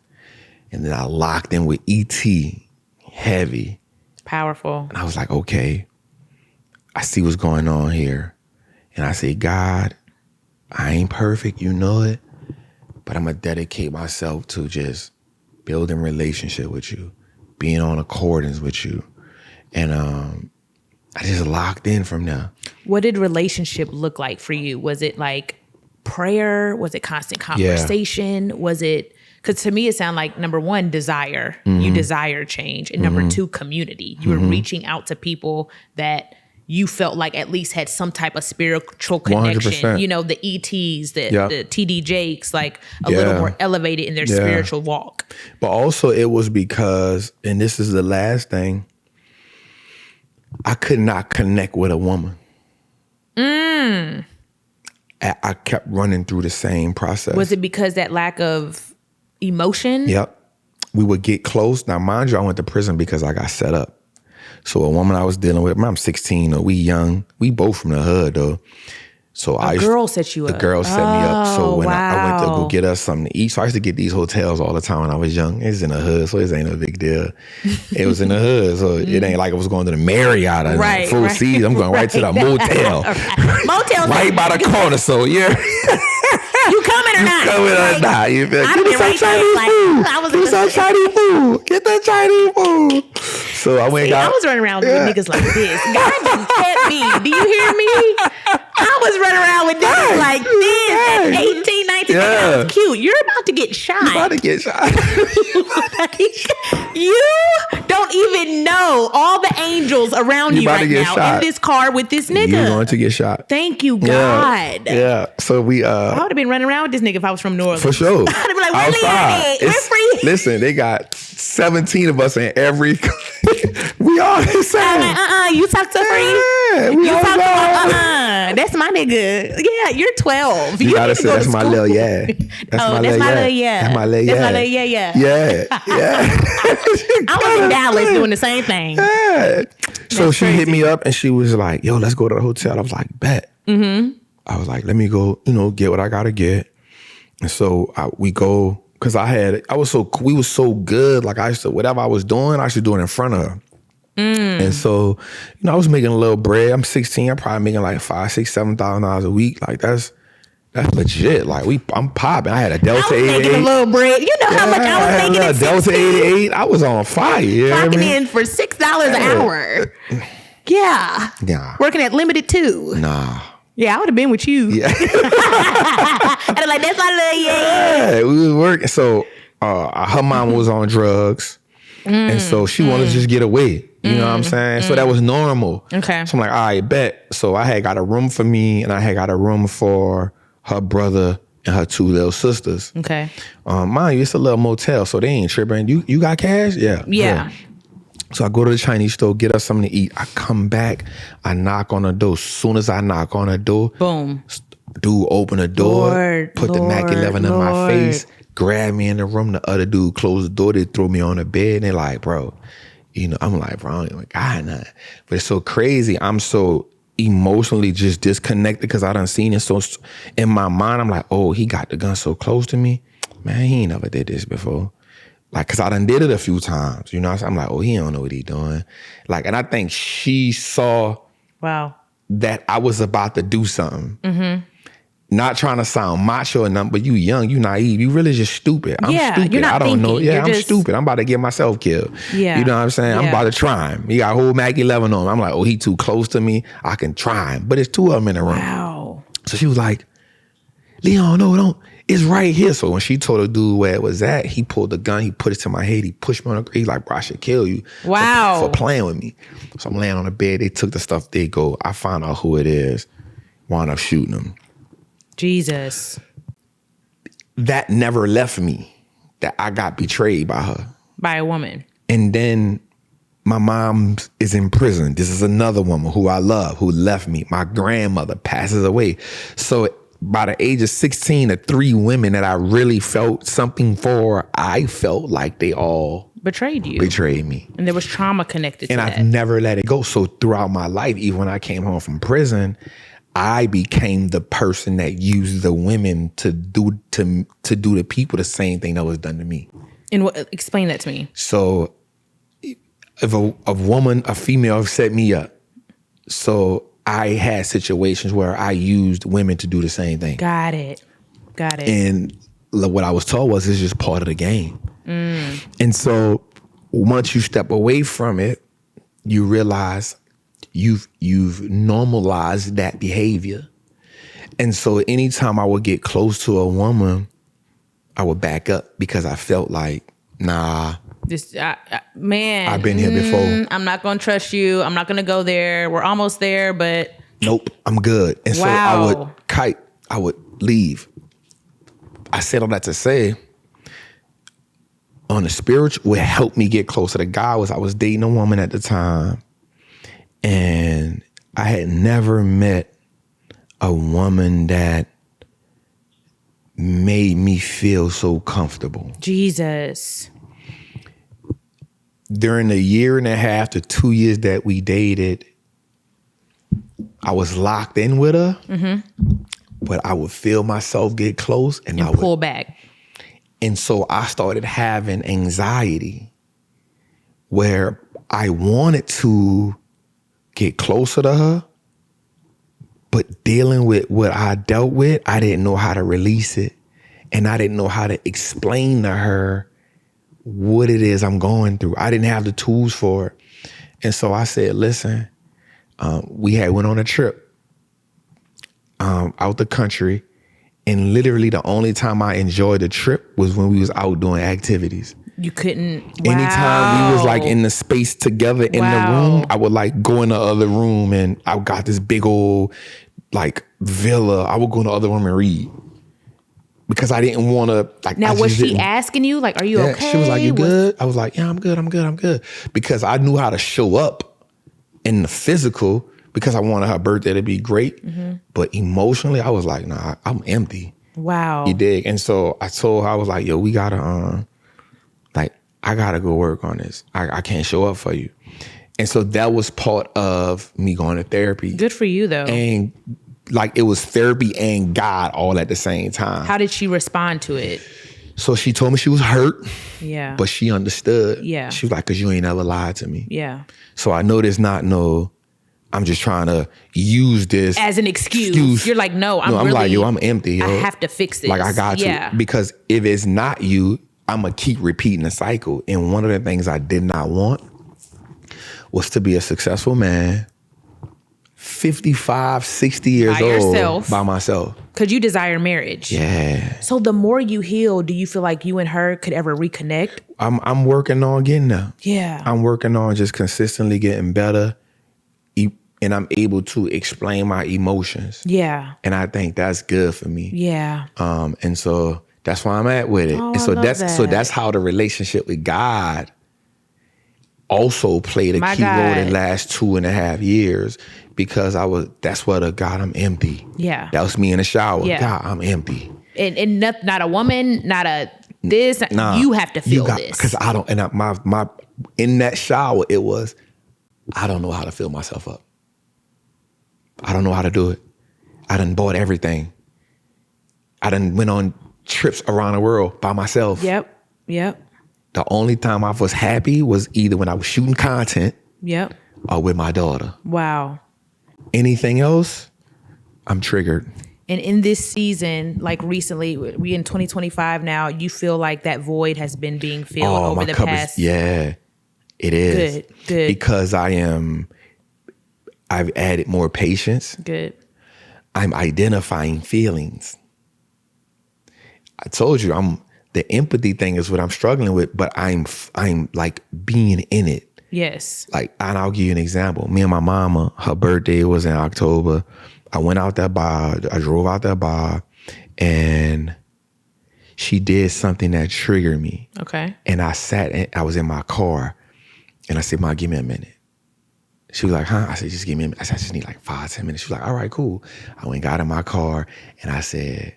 And then I locked in with E.T. heavy. Powerful. And I was like, okay, I see what's going on here. And I say, God, I ain't perfect, you know it, but I'm going to dedicate myself to just building relationship with you, being on accordance with you. And I just locked in from there. What did relationship look like for you? Was it like prayer? Was it constant conversation? Yeah. Was it, because to me it sounded like, number one, desire. Mm-hmm. You desire change. And number two, community. You were reaching out to people that you felt like at least had some type of spiritual connection. 100%. You know, the ETs, the TD Jakes, like a little more elevated in their spiritual walk. But also it was because, and this is the last thing, I could not connect with a woman. I kept running through the same process. Was it because that lack of emotion? Yep. We would get close. Now, mind you, I went to prison because I got set up. So a woman I was dealing with, I'm 16, or we young. We both from the hood, though. So a girl set you up. The girl set me up. So when I went to go get us something to eat, so I used to get these hotels all the time when I was young. It's in the hood, so it ain't a big deal. It was in the hood, so it ain't like I was going to the Marriott or Full Seas. I'm going right to the motel. Motel. Right by the corner, so yeah. You coming or not? You coming or not? You feel? Get some Chinese food. Get some Chinese food. Get that Chinese food. So I went. I was running around with niggas like this. God done kept me. Do you hear me? I was running around with niggas like this at 18, 19. That was cute. You're about to get shot. You about to get shot. You don't even know all the angels around you right now shot. In this car with this nigga. You're going to get shot. Thank you, God. Yeah. So we I would have been running around with this nigga if I was from New Orleans. For sure. I'd have been like, we're leaving. We're free. Listen, they got 17 of us in every. We all the same. I'm like, you talk to Free? You talk to that's my nigga. Yeah, you're 12. You gotta say that's my little yeah. That's my little yeah. That's my little yeah. That's my little yeah. Yeah. I was in Dallas doing the same thing. Yeah. So she hit me up and she was like, yo, let's go to the hotel. I was like, bet. Mm-hmm. I was like, let me go, get what I gotta get. And so we go, because we was so good. Like whatever I was doing, I should do it in front of her. And so, I was making a little bread. I'm 16. I'm probably making like $5,000, $6,000, $7,000 a week. Like that's legit. Like I'm popping. I had a Delta 88. I was making a little bread. You know how much I was making at 16? Delta 88. I was on fire. Clocking in for $6 an hour. Yeah. Nah. Working at Limited too. Nah. Yeah, I would have been with you. Yeah. I'd have like, that's my little yeah. We was working. So her mom was on drugs. And so she wanted to just get away. You know what I'm saying? So that was normal. Okay. So I'm like, all right, bet. So I had got a room for me and I had got a room for her brother and her two little sisters. Okay. Mind you, it's a little motel, so they ain't tripping. You got cash? Yeah. So I go to the Chinese store, get us something to eat. I come back, I knock on the door. As soon as I knock on the door, boom. Dude open the door, put the Mac 11 in my face, grab me in the room. The other dude closed the door, they throw me on the bed, and they're like, bro, I'm like, bro, I ain't got nothing. But it's so crazy. I'm so emotionally just disconnected because I done seen it. So in my mind, I'm like, oh, he got the gun so close to me. Man, he ain't never did this before. Like, cause I done did it a few times, I'm like, oh, he don't know what he doing. Like, and I think she saw that I was about to do something. Mm-hmm. not trying to sound macho or nothing, but you young, you naive, you really just stupid. I'm stupid. You're not I don't know. thinking. Yeah, You're I'm just stupid. I'm about to get myself killed. Yeah. You know what I'm saying? I'm about to try him. He got a whole Mac 11 on him. I'm like, oh, he too close to me. I can try him. But it's two of them in the room. Wow. So she was like, Leon, no, don't. It's right here. So when she told the dude where it was at, he pulled the gun, he put it to my head, he pushed me on the, he's like, bro, I should kill you for playing with me. So I'm laying on the bed, they took the stuff, they go, I find out who it is, wound up shooting him. Jesus. That never left me, that I got betrayed by her. By a woman. And then my mom is in prison. This is another woman who I love, who left me. My grandmother passes away. So by the age of 16, the three women that I really felt something for, I felt like they all betrayed you. Betrayed me. And there was trauma connected to that. And I've never let it go. So throughout my life, even when I came home from prison, I became the person that used the women to do the people the same thing that was done to me. And explain that to me. So if a woman, a female set me up, so I had situations where I used women to do the same thing. Got it. And what I was told was it's just part of the game. And so once you step away from it, you realize you've normalized that behavior. And so anytime I would get close to a woman, I would back up because I felt like, nah, man, I've been here before. I'm not going to trust you. I'm not going to go there. We're almost there, but nope, I'm good. And so I would leave. I said all that to say, on the spiritual, what helped me get closer to God was I was dating a woman at the time, and I had never met a woman that made me feel so comfortable. Jesus. During the 1.5 to 2 years that we dated, I was locked in with her, but I would feel myself get close and I would pull back. And so I started having anxiety where I wanted to get closer to her, but dealing with what I dealt with, I didn't know how to release it. And I didn't know how to explain to her what it is I'm going through. I didn't have the tools for it. And so I said, listen, we had went on a trip out the country. And literally the only time I enjoyed the trip was when we was out doing activities. You couldn't. Anytime we was like in the space together in the room, I would like go in the other room and I got this big old like villa. I would go in the other room and read. Because I didn't want to like. Now, was she asking you like, "Are you okay?" She was like, "You good?" I was like, "Yeah, I'm good." Because I knew how to show up in the physical because I wanted her birthday to be great. But emotionally, I was like, "Nah, I'm empty." Wow. You dig? And so I told her, I was like, "Yo, we gotta I gotta go work on this. I can't show up for you." And so that was part of me going to therapy. Good for you, though. And like it was therapy and God all at the same time. How did she respond to it? So she told me she was hurt. Yeah. But she understood. Yeah. She was like, "Cause you ain't never lied to me." Yeah. So I know there's not I'm just trying to use this as an excuse. You're like, no, I'm really, like, yo, I'm empty. Yo. I have to fix this. Like I got to. Because if it's not you, I'm gonna keep repeating the cycle. And one of the things I did not want was to be a successful man, 55, 60 years old by myself. Because you desire marriage. Yeah. So the more you heal, do you feel like you and her could ever reconnect? I'm working on getting there. Yeah. I'm working on just consistently getting better. And I'm able to explain my emotions. Yeah. And I think that's good for me. Yeah. And so that's where I'm at with it. Oh, and so that's how the relationship with God also played a key role in the last 2.5 years, because that's what I'm empty. Yeah. That was me in the shower. Yeah. God, I'm empty. And not a woman, not a this. Nah, you have to feel this. Because I don't, and my in that shower, it was, I don't know how to fill myself up. I don't know how to do it. I done bought everything. I done went on trips around the world by myself. Yep. The only time I was happy was either when I was shooting content or with my daughter. Wow. Anything else, I'm triggered. And in this season, like recently, we in 2025 now, you feel like that void has been being filled over the past. Yeah, it is. Good. Because I've added more patience. Good. I'm identifying feelings. I told you, the empathy thing is what I'm struggling with, but I'm like being in it. Yes. Like, and I'll give you an example. Me and my mama, her birthday was in October. I went out that bar. I drove out that bar, and she did something that triggered me. Okay. And I was in my car, and I said, "Ma, give me a minute." She was like, "Huh?" I said, "Just give me a minute." I said, "I just need like 5-10 minutes." She was like, "All right, cool." I went and got in my car, and I said,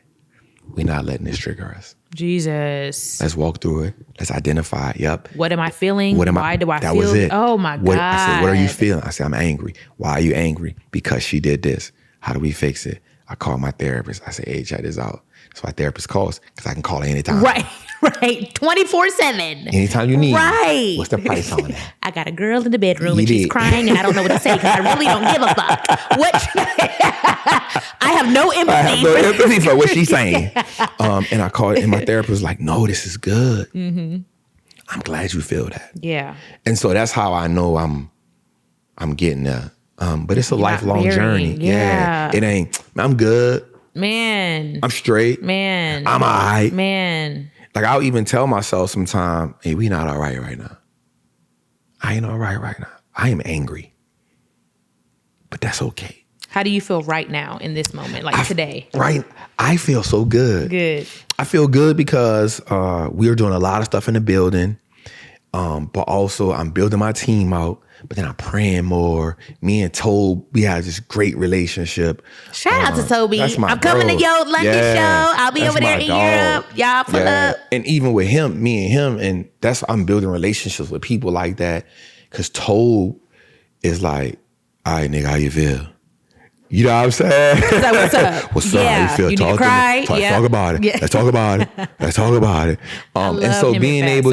"We're not letting this trigger us. Jesus. Let's walk through it. Let's identify. Yep. What am I feeling? Why do I feel? That was it. Oh my God. I said, "What are you feeling?" I said, "I'm angry." "Why are you angry?" "Because she did this." "How do we fix it?" I called my therapist. I said, "Hey, check this out." That's why therapist calls, because I can call her anytime. Right. 24/7. Anytime you need. Right. What's the price on that? I got a girl in the bedroom and she's crying and I don't know what to say because I really don't give a fuck. I have no empathy. I have no empathy for what she's saying. And I called, and my therapist was like, "No, this is good. Mm-hmm. I'm glad you feel that." Yeah. And so that's how I know I'm getting there. But it's a lifelong journey. Yeah. It ain't, I'm good. Man. I'm straight. Man. I'm all right. Man. Like, I'll even tell myself sometimes, "Hey, we not all right now. I ain't all right now. I am angry. But that's okay." How do you feel right now in this moment, like today? Right. I feel so good. Good. I feel good because we're doing a lot of stuff in the building. But also I'm building my team out. But then I'm praying more. Me and Tobe, we have this great relationship. Shout out to Toby. That's my I'm coming to your London show. I'll be over there in Europe. Y'all pull up. And even with him, me and him, and I'm building relationships with people like that. Because Tobe is like, "All right, nigga, how you feel?" You know what I'm saying? Like, what's up? What's up? How you feel? You need to cry? Talk about it. Yeah. Let's talk about it. Let's talk about it. And so being able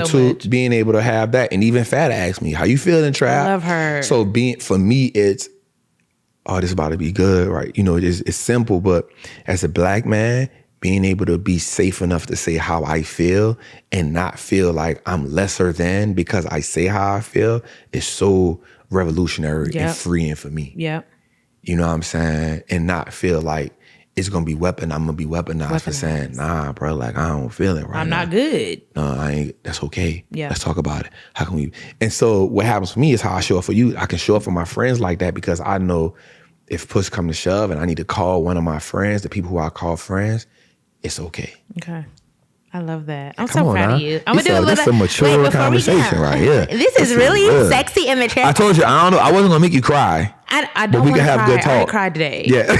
to have that, and even Fata asked me, "How you feeling, Trap?" I love her. So for me, it's, this is about to be good, right? You know, it's simple, but as a Black man, being able to be safe enough to say how I feel and not feel like I'm lesser than because I say how I feel is so revolutionary and freeing for me. Yep. You know what I'm saying? And not feel like it's going to be I'm going to be weaponized for saying, "Nah, bro, like, I don't feel it right now. I'm not good." No, I ain't. That's okay. Yeah. Let's talk about it. How can we? And so what happens for me is how I show up for you. I can show up for my friends like that because I know if push come to shove and I need to call one of my friends, the people who I call friends, it's okay. Okay. I love that. I'm Come so on proud now. of you. I'm gonna do a little. This is a mature conversation right here. This is really sexy and mature. I told you, I don't know. I wasn't gonna make you cry. I don't. But we can have good I talk. already cried today. Yeah.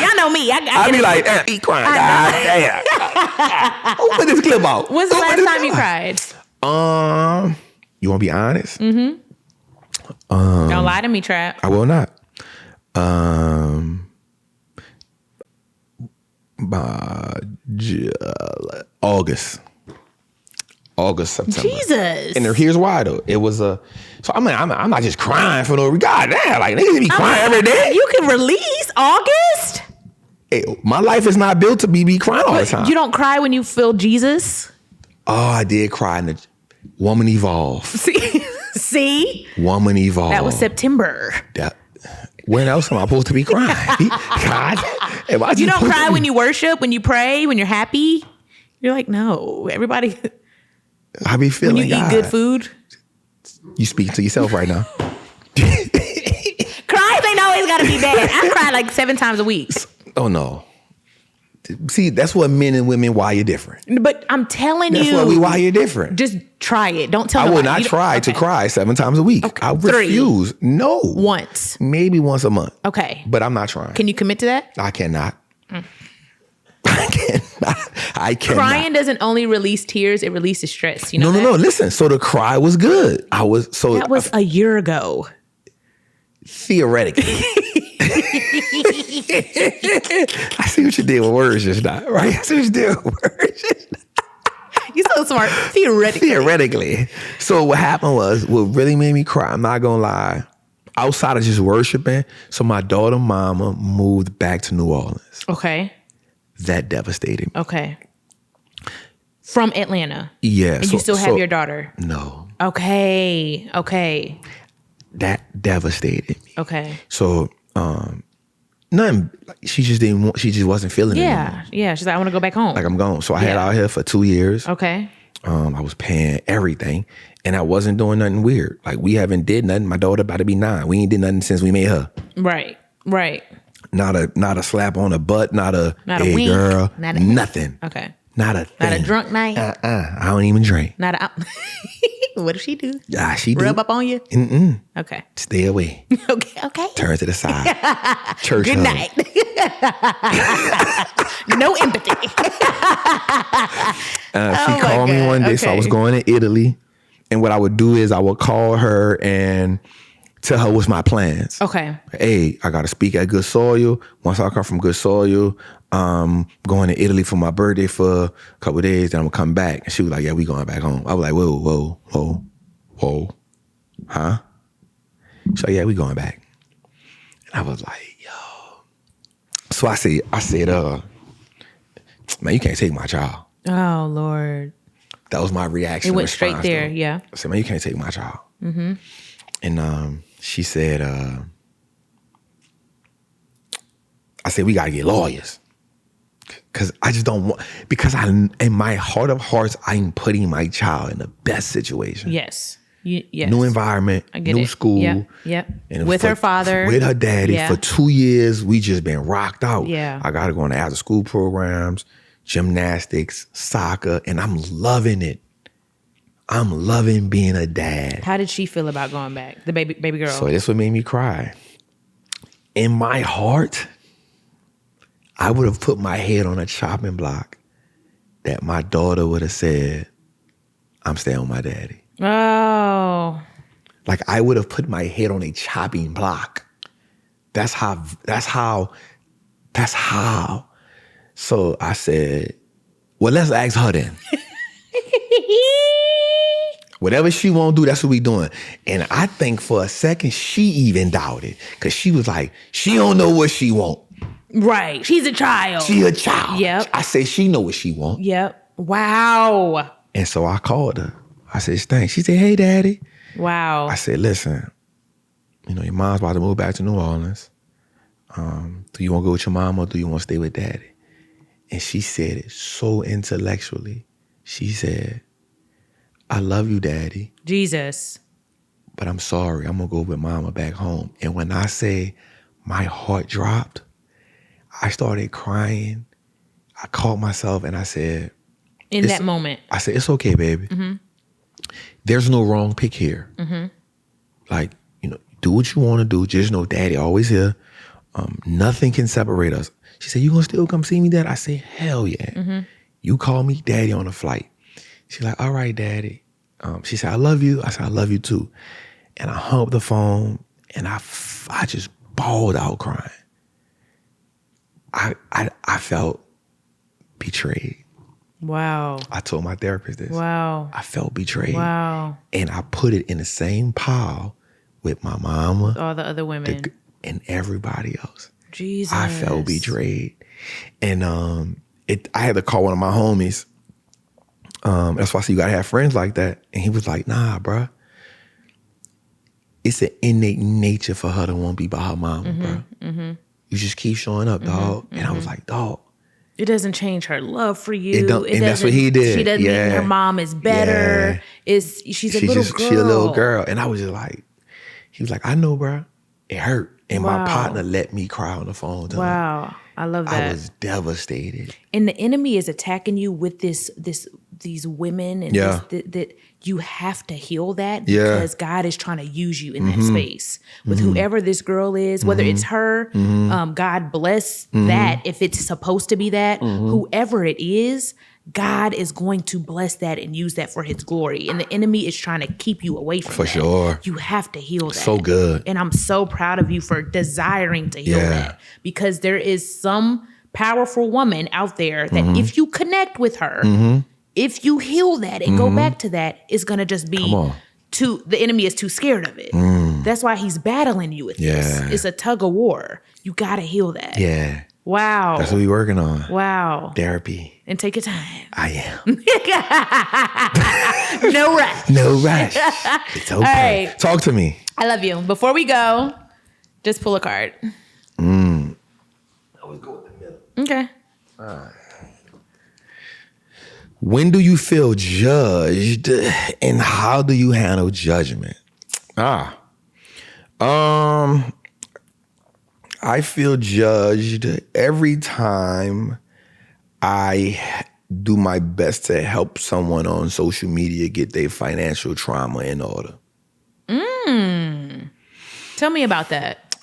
Y'all know me. I be like, he crying. God damn. Who put this clip out? When's the last time you cried? You want to be honest? Mm-hmm. Don't lie to me, Trap. I will not. August, September. Jesus. And here's why though. It was so I'm not just crying for no regard. Damn, like niggas be crying every day. You can release August. Hey, my life is not built to be crying all the time. You don't cry when you feel Jesus? Oh, I did cry in the Woman Evolve. See? Woman Evolve. That was September. When else am I supposed to be crying? God, you don't cry when you worship, when you pray, when you're happy. You're like, no, everybody. I be feeling when you eat good food. You speak to yourself right now. Crying ain't always got to be bad. I cry like 7 times a week. Oh no. See, that's what men and women wire different. But I'm telling that's you. That's why we wire different. Just try it. Don't tell me. I will not try to cry 7 times a week. Okay. I refuse. 3. No. Once. Maybe once a month. Okay. But I'm not trying. Can you commit to that? I cannot. I cannot. Crying doesn't only release tears, it releases stress. You know No. Listen, so the cry was good. That was a year ago. Theoretically. I see what you did with words just now, right? I see what you did with words just now. You're so smart. Theoretically. So what happened was, what really made me cry, I'm not gonna lie, outside of just worshiping. So my daughter mama moved back to New Orleans. Okay. That devastated me. Okay. From Atlanta. Yeah. And you still have your daughter? No. Okay. Okay. That devastated me. Okay. So nothing. She just didn't want. She just wasn't feeling it anymore. Yeah. She's like, I want to go back home. Like I'm gone. So I had out here for 2 years. Okay. I was paying everything, and I wasn't doing nothing weird. Like we haven't did nothing. My daughter about to be 9. We ain't did nothing since we made her. Right. Not a slap on the butt. Not a hey wink, girl. Nothing. Okay. Not a thing. Not a drunk night. I don't even drink. Not a. What if she do? She do. Rub up on you? Mm-mm. Okay. Stay away. Okay. Turn to the side. Church. Good night. No empathy. She called me one day, so I was going to Italy, and what I would do is I would call her and tell her what's my plans. Okay. Hey, I got to speak at Good Soil. Once I come from Good Soil, going to Italy for my birthday for a couple of days, then I'm gonna come back. And she was like, yeah, we going back home. I was like, whoa. Huh? So yeah, we going back. And I was like, yo. So I said, man, you can't take my child. Oh, Lord. That was my reaction. It went straight there, yeah. I said, man, you can't take my child. Mm-hmm. And she said, I said, we got to get lawyers. Because I just don't want, because in my heart of hearts, I'm putting my child in the best situation. Yes. Yes. New environment, new school. Yep. And with her father. With her daddy. Yeah. For 2 years, we just been rocked out. Yeah. I got to go into after school programs, gymnastics, soccer, and I'm loving it. I'm loving being a dad. How did she feel about going back? The baby girl. So this what made me cry. In my heart, I would have put my head on a chopping block that my daughter would have said, I'm staying with my daddy. Oh. Like I would have put my head on a chopping block. That's how. So I said, well, let's ask her then. Whatever she won't do, that's what we doing. And I think for a second, she even doubted. Because she was like, she don't know what she want. Right. She's a child. She a child. Yep. I say she know what she want. Yep. Wow. And so I called her. I said, thanks. She said, hey, daddy. Wow. I said, listen, your mom's about to move back to New Orleans. Do you want to go with your mom or do you want to stay with daddy? And she said it so intellectually. She said, I love you, daddy. Jesus. But I'm sorry. I'm going to go with mama back home. And when I say my heart dropped, I started crying. I caught myself and I said... In that moment. I said, it's okay, baby. Mm-hmm. There's no wrong pick here. Mm-hmm. Like, do what you want to do. Just know daddy always here. Nothing can separate us. She said, you gonna still come see me, dad? I said, hell yeah. Mm-hmm. You call me daddy on a flight. She's like, all right, daddy. She said, I love you. I said, I love you too. And I hung up the phone and I just bawled out crying. I felt betrayed. Wow. I told my therapist this. Wow. I felt betrayed. Wow. And I put it in the same pile with my mama. All the other women. And everybody else. Jesus. I felt betrayed. And I had to call one of my homies. That's why I say you gotta have friends like that. And he was like, nah, bruh. It's an innate nature for her to want to be by her mama, bruh. Mm-hmm. You just keep showing up, dog. And I was like, dog. It doesn't change her love for you. And that's what he did. She doesn't mean her mom is better. Yeah. She's a little girl. She's a little girl. And I was just like, he was like, I know, bro. It hurt. And my partner let me cry on the phone. Wow. I love that. I was devastated. And the enemy is attacking you with these women. And that you have to heal that because God is trying to use you in that space. With whoever this girl is, whether it's her, God bless that if it's supposed to be that. Whoever it is, God is going to bless that and use that for his glory. And the enemy is trying to keep you away from that. For sure. You have to heal that. So good. And I'm so proud of you for desiring to heal that. Because there is some powerful woman out there that if you connect with her, if you heal that and go back to that, it's going to just be the enemy is too scared of it. That's why he's battling you with this. It's a tug of war. You got to heal that. Yeah. Wow. That's what we're working on. Wow. Therapy. And take your time. I am. No rush. No rush. It's okay. All right. Talk to me. I love you. Before we go, just pull a card. I always go with the middle. Okay. All right. When do you feel judged and how do you handle judgment? I feel judged every time I do my best to help someone on social media get their financial trauma in order. Tell me about that.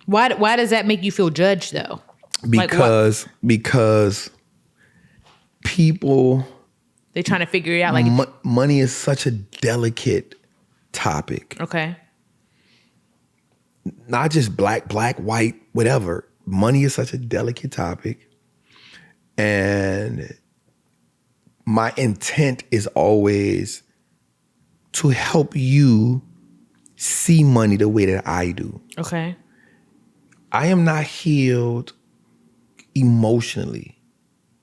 Why does that make you feel judged though? Because people, they're trying to figure it out. Like money is such a delicate topic. Okay. Not just black, white, whatever. Money is such a delicate topic. And my intent is always to help you see money the way that I do. Okay. I am not healed emotionally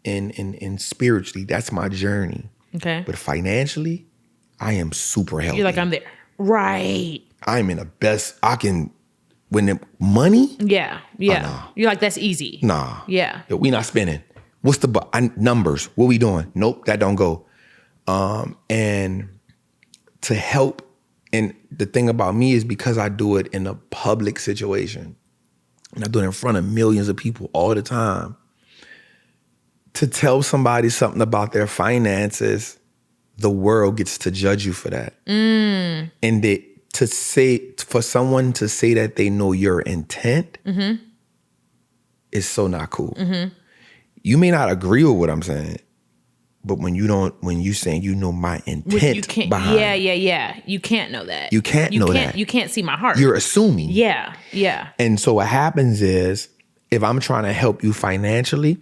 and spiritually. That's my journey. Okay. But financially, I am super healthy. You're like, I'm there. Right. I'm in the best. When the money? Yeah. Nah. You're like, that's easy. Nah. Yeah. Yo, we not spending. What's the numbers? What we doing? Nope, that don't go. And to help, and the thing about me is because I do it in a public situation, and I do it in front of millions of people all the time, to tell somebody something about their finances, the world gets to judge you for that. And for someone to say that they know your intent is so not cool. You may not agree with what I'm saying, but when you saying you know my intent behind it. Yeah. You can't know that. You can't know that. You can't see my heart. You're assuming. Yeah. And so what happens is, if I'm trying to help you financially,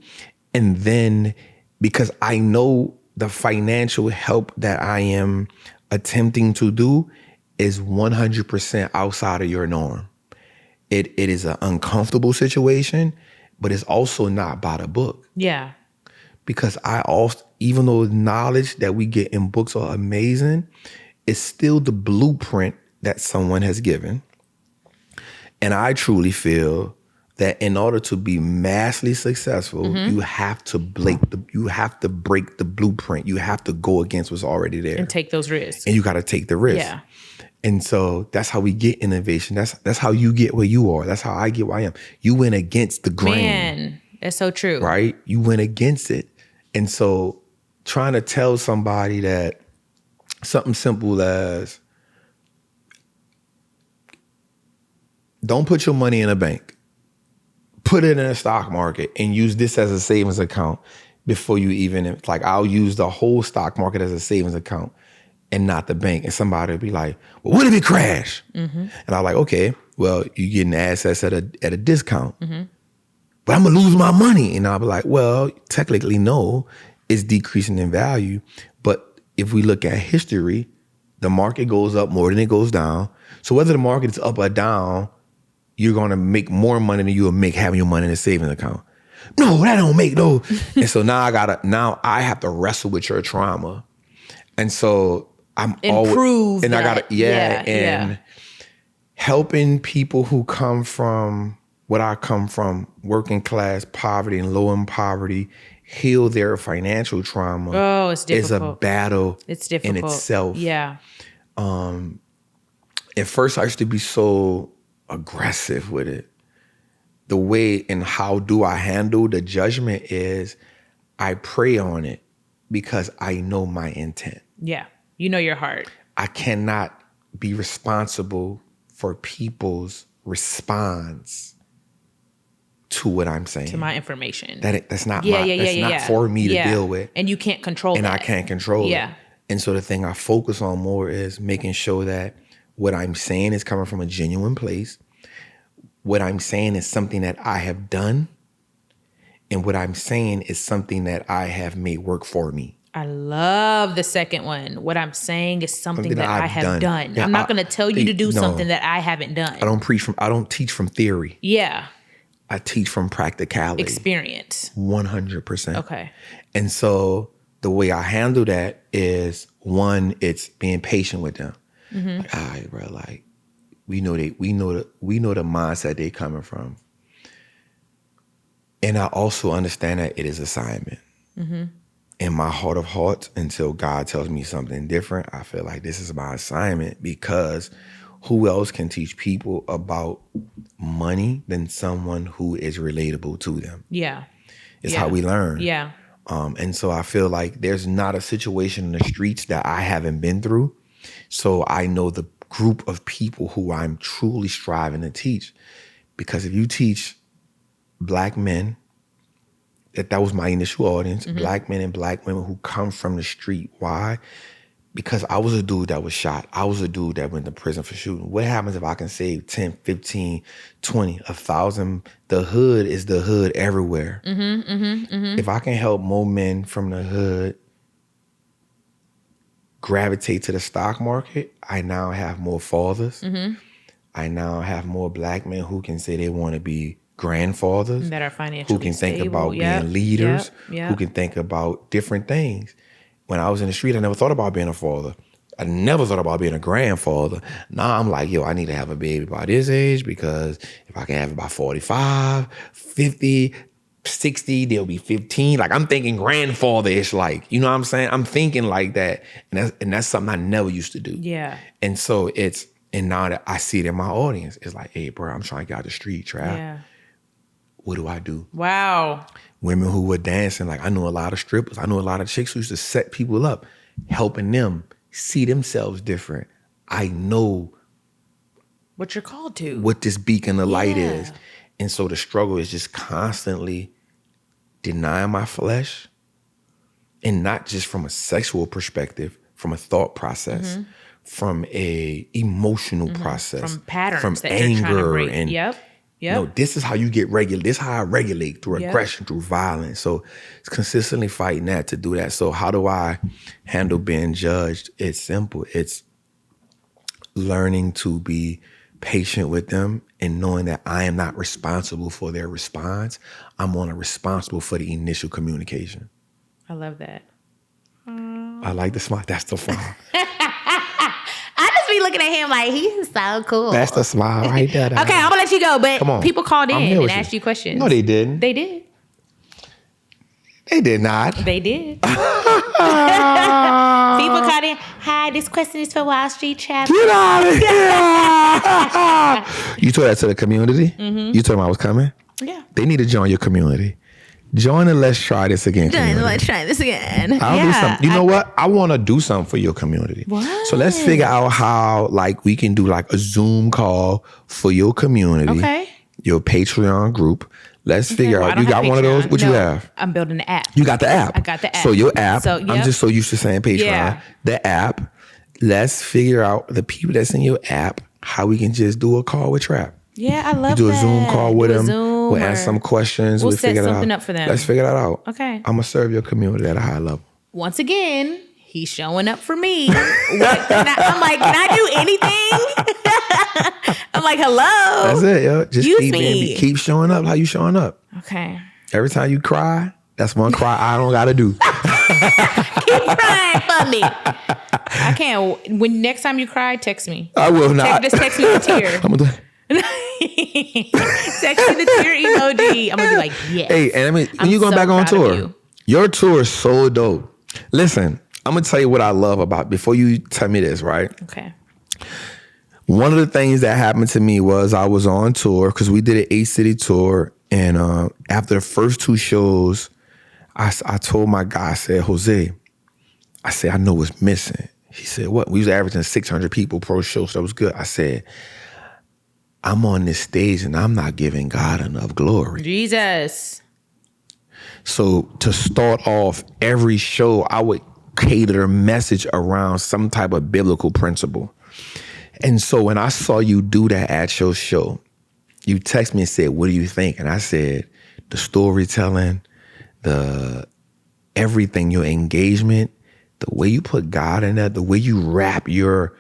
and then because I know the financial help that I am attempting to do is 100% outside of your norm. It is an uncomfortable situation, but it's also not by the book. Yeah. Because even though knowledge that we get in books are amazing, it's still the blueprint that someone has given. And I truly feel that in order to be massively successful, you have to break the blueprint. You have to go against what's already there. And take those risks. And you got to take the risk. Yeah. And so that's how we get innovation. That's how you get where you are. That's how I get where I am. You went against the grain. Man, that's so true. Right? You went against it. And so trying to tell somebody that something simple as, don't put your money in a bank. Put it in a stock market and use this as a savings account before you even, like, I'll use the whole stock market as a savings account and not the bank. And somebody will be like, well, what if it crash? And I'm like, okay, well, you're getting assets at a discount. But I'm gonna lose my money. And I'll be like, well, technically, no, it's decreasing in value. But if we look at history, the market goes up more than it goes down. So whether the market is up or down, you're gonna make more money than you would make having your money in a savings account. No, that don't make no. And so now I have to wrestle with your trauma. And so I'm improve. And I gotta, helping people who come from what I come from, working class poverty and low in poverty, heal their financial trauma. Oh, it's difficult. Is a battle. It's difficult in itself. Yeah. At first, I used to be so aggressive with it. The way and how do I handle the judgment is I pray on it because I know my intent. Yeah. You know your heart. I cannot be responsible for people's response to what I'm saying. To my information. That's not not for me to deal with. And you can't control and that. I can't control it. And so the thing I focus on more is making sure that what I'm saying is coming from a genuine place. What I'm saying is something that I have done. And what I'm saying is something that I have made work for me. I love the second one. What I'm saying is something that I have done. Yeah, I'm not going to tell you to do something that I haven't done. I don't teach from theory. Yeah. I teach from practicality. Experience. 100%. Okay. And so the way I handle that is, one, it's being patient with them. Like, all right, bro, like we know the mindset they coming from. And I also understand that it is assignment. In my heart of hearts, until God tells me something different, I feel like this is my assignment, because who else can teach people about money than someone who is relatable to them? Yeah. It's how we learn. Yeah. And so I feel like there's not a situation in the streets that I haven't been through. So I know the group of people who I'm truly striving to teach. Because if you teach Black men, that was my initial audience, Black men and Black women who come from the street. Why? Because I was a dude that was shot. I was a dude that went to prison for shooting. What happens if I can save 10, 15, 20, 1,000? The hood is the hood everywhere. If I can help more men from the hood gravitate to the stock market, I now have more fathers. I now have more Black men who can say they want to be grandfathers, that are financially who can think stable. about being leaders, who can think about different things. When I was in the street, I never thought about being a father. I never thought about being a grandfather. Now I'm like, yo, I need to have a baby by this age, because if I can have it by 45, 50, 60, they'll be 15. Like, I'm thinking grandfather-ish, like, you know what I'm saying? I'm thinking like that. And that's something I never used to do. Yeah. And so and now that I see it in my audience, it's like, hey, bro, I'm trying to get out the street, Trap. Yeah. What do I do? Wow. Women who were dancing, like I know a lot of strippers. I know a lot of chicks who used to set people up, helping them see themselves different. I know what you're called to, what this beacon of light is. And so the struggle is just constantly denying my flesh, and not just from a sexual perspective, from a thought process, from a emotional process, from patterns, from that anger, you're trying to break. and Yep. This is how you get regulated. This is how I regulate, through aggression, through violence. So it's consistently fighting that to do that. So how do I handle being judged? It's simple. It's learning to be patient with them and knowing that I am not responsible for their response. I'm only responsible for the initial communication. I love that. I like the smile. That's the smile. I just be looking at him like, he's so cool. That's the smile right there. Okay, I'm going to let you go, but people called in and asked you questions. No, they didn't. They did. They did not. They did. People called in. Hi, this question is for Wallstreet Trapper. Get out of here. You told that to the community? You told them I was coming? Yeah. They need to join your community. Join and let's try this again. Let's try this again. I'll do something. You know what? I want to do something for your community. What? So let's figure out how, like, we can do like a Zoom call for your community. Okay. Your Patreon group. Let's figure out. You got one of those? What you have? I'm building an app. You got the app. I got the app. So your app. So, I'm just so used to saying Patreon. Yeah. The app. Let's figure out the people that's in your app, how we can just do a call with Trap. Yeah, I love that. Do a Zoom call with them. We'll answer some questions. We'll set figure something it out. up for them. Let's figure that out. Okay. I'm going to serve your community at a high level. Once again, he's showing up for me. I'm like, can I do anything? I'm like, hello. That's it, yo. Just Use me. keep showing up how you showing up. Okay. Every time you cry, that's one cry I don't got to do. Keep crying for me. I can't. When next time you cry, text me. I will not. Just text me a tear. I'm gonna text me the tear emoji. I'm gonna be like, yes. Hey, and I mean, when you going back on tour, your tour is so dope. Listen, I'm gonna tell you what I love about. Before you tell me this, right? Okay. One of the things that happened to me was I was on tour because we did an 8-city tour, and after the first 2 shows, I told my guy, I said, Jose, I said, I know what's missing. He said, what? We was averaging 600 people per show, so that was good. I said, I'm on this stage and I'm not giving God enough glory. Jesus. So to start off every show, I would cater a message around some type of biblical principle. And so when I saw you do that at your show, you text me and said, what do you think? And I said, the storytelling, the everything, your engagement, the way you put God in that, the way you wrap your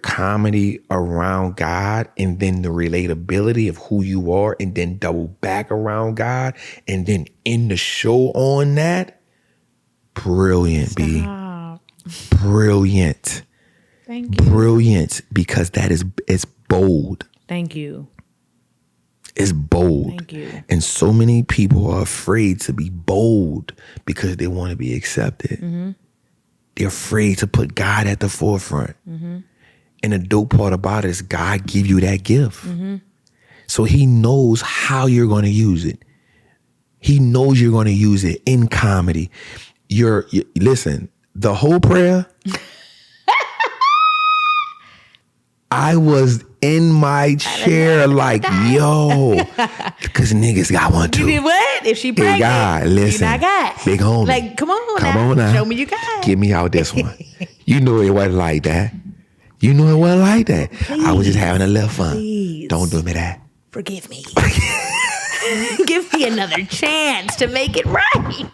comedy around God, and then the relatability of who you are, and then double back around God, and then end the show on that. Brilliant, Stop. B. Brilliant. Thank you. Brilliant, because it's bold. Thank you. It's bold. Thank you. And so many people are afraid to be bold because they want to be accepted. Mm-hmm. They're afraid to put God at the forefront. Mm-hmm. And the dope part about it is God give you that gift. Mm-hmm. So he knows how you're going to use it. He knows you're going to use it in comedy. Listen, the whole prayer, I was in my chair like, yo, because niggas got one too. You did what? If she pregnant, God, listen, you got big homie. Like, come on now. Show me you got. Give me out this one. You know it wasn't like that. You know it wasn't like that. Please, I was just having a little fun. Please. Don't do me that. Forgive me. Give me another chance to make it right.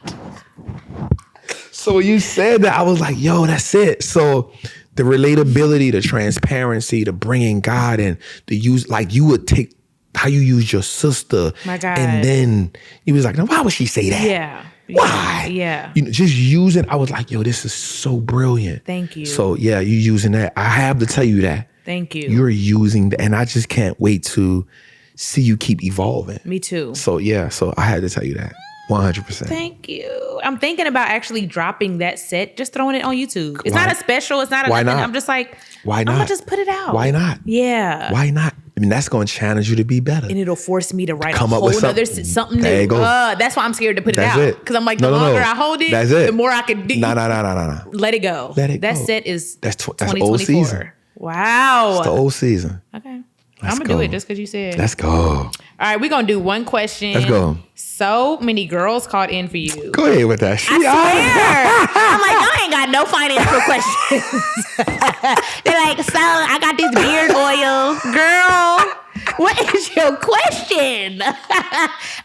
So when you said that, I was like, yo, that's it. So the relatability, the transparency, the bringing God in, the use, like you would take how you use your sister. My God. And then you was like, now why would she say that? Yeah. Why? Yeah. You know, just using, I was like, yo, this is so brilliant. Thank you. So yeah, you using that. I have to tell you that. Thank you. You're using that, and I just can't wait to see you keep evolving. Me too. So yeah, so I had to tell you that. 100%. Thank you. I'm thinking about actually dropping that set, just throwing it on YouTube. It's not a special. It's not a nothing. Not? I'm just like, why not? I'm gonna just put it out. Why not? Yeah. Why not? I mean, that's going to challenge you to be better. And it'll force me to write Come a up whole with other something. something new. There you go. That's why I'm scared to put That's it out. it. Because I'm like, the longer I hold it, That's it. the more I can do. No. Let it go. Let it that go. set is That's 2024. old season. Wow. It's the old season. Okay. Let's I'm going to go. do it just because you said. Let's go. All right, we're going to do one question. Let's go. So many girls called in for you. Go ahead with that. I swear. I'm like, I ain't got no financial questions. They're like, so I got this beard oil. Girl, what is your question?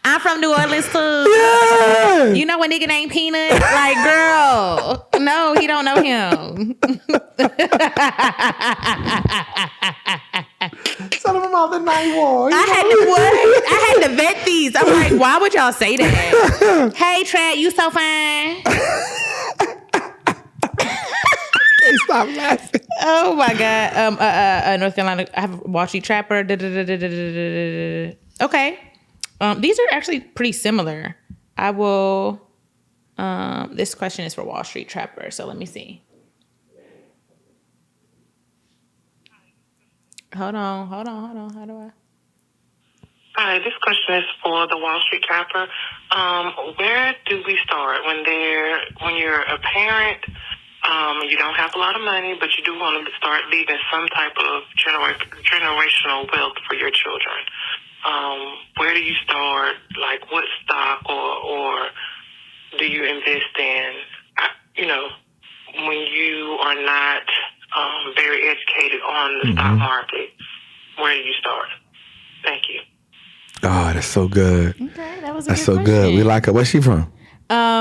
I'm from New Orleans too. Yeah. You know a nigga named Peanut? Like, girl, no, he don't know him. Tell them about the night war. I had to vet these. I'm like, why would y'all say that? Hey, Trad, you so fine. Hey, stop laughing. Oh my God. North Carolina, I have Wallstreet Trapper. Okay. These are actually pretty similar. I will, this question is for Wallstreet Trapper. So let me see. Hold on. How do I? Hi, this question is for the Wallstreet Trapper. Where do we start when you're a parent? You don't have a lot of money, but you do want to start leaving some type of generational wealth for your children. Where do you start? Like, what stock or do you invest in? When you are not very educated on the stock market, where do you start? Thank you. Oh, that's so good. Okay, that was a That's good so question. good. We like her. Where's she from?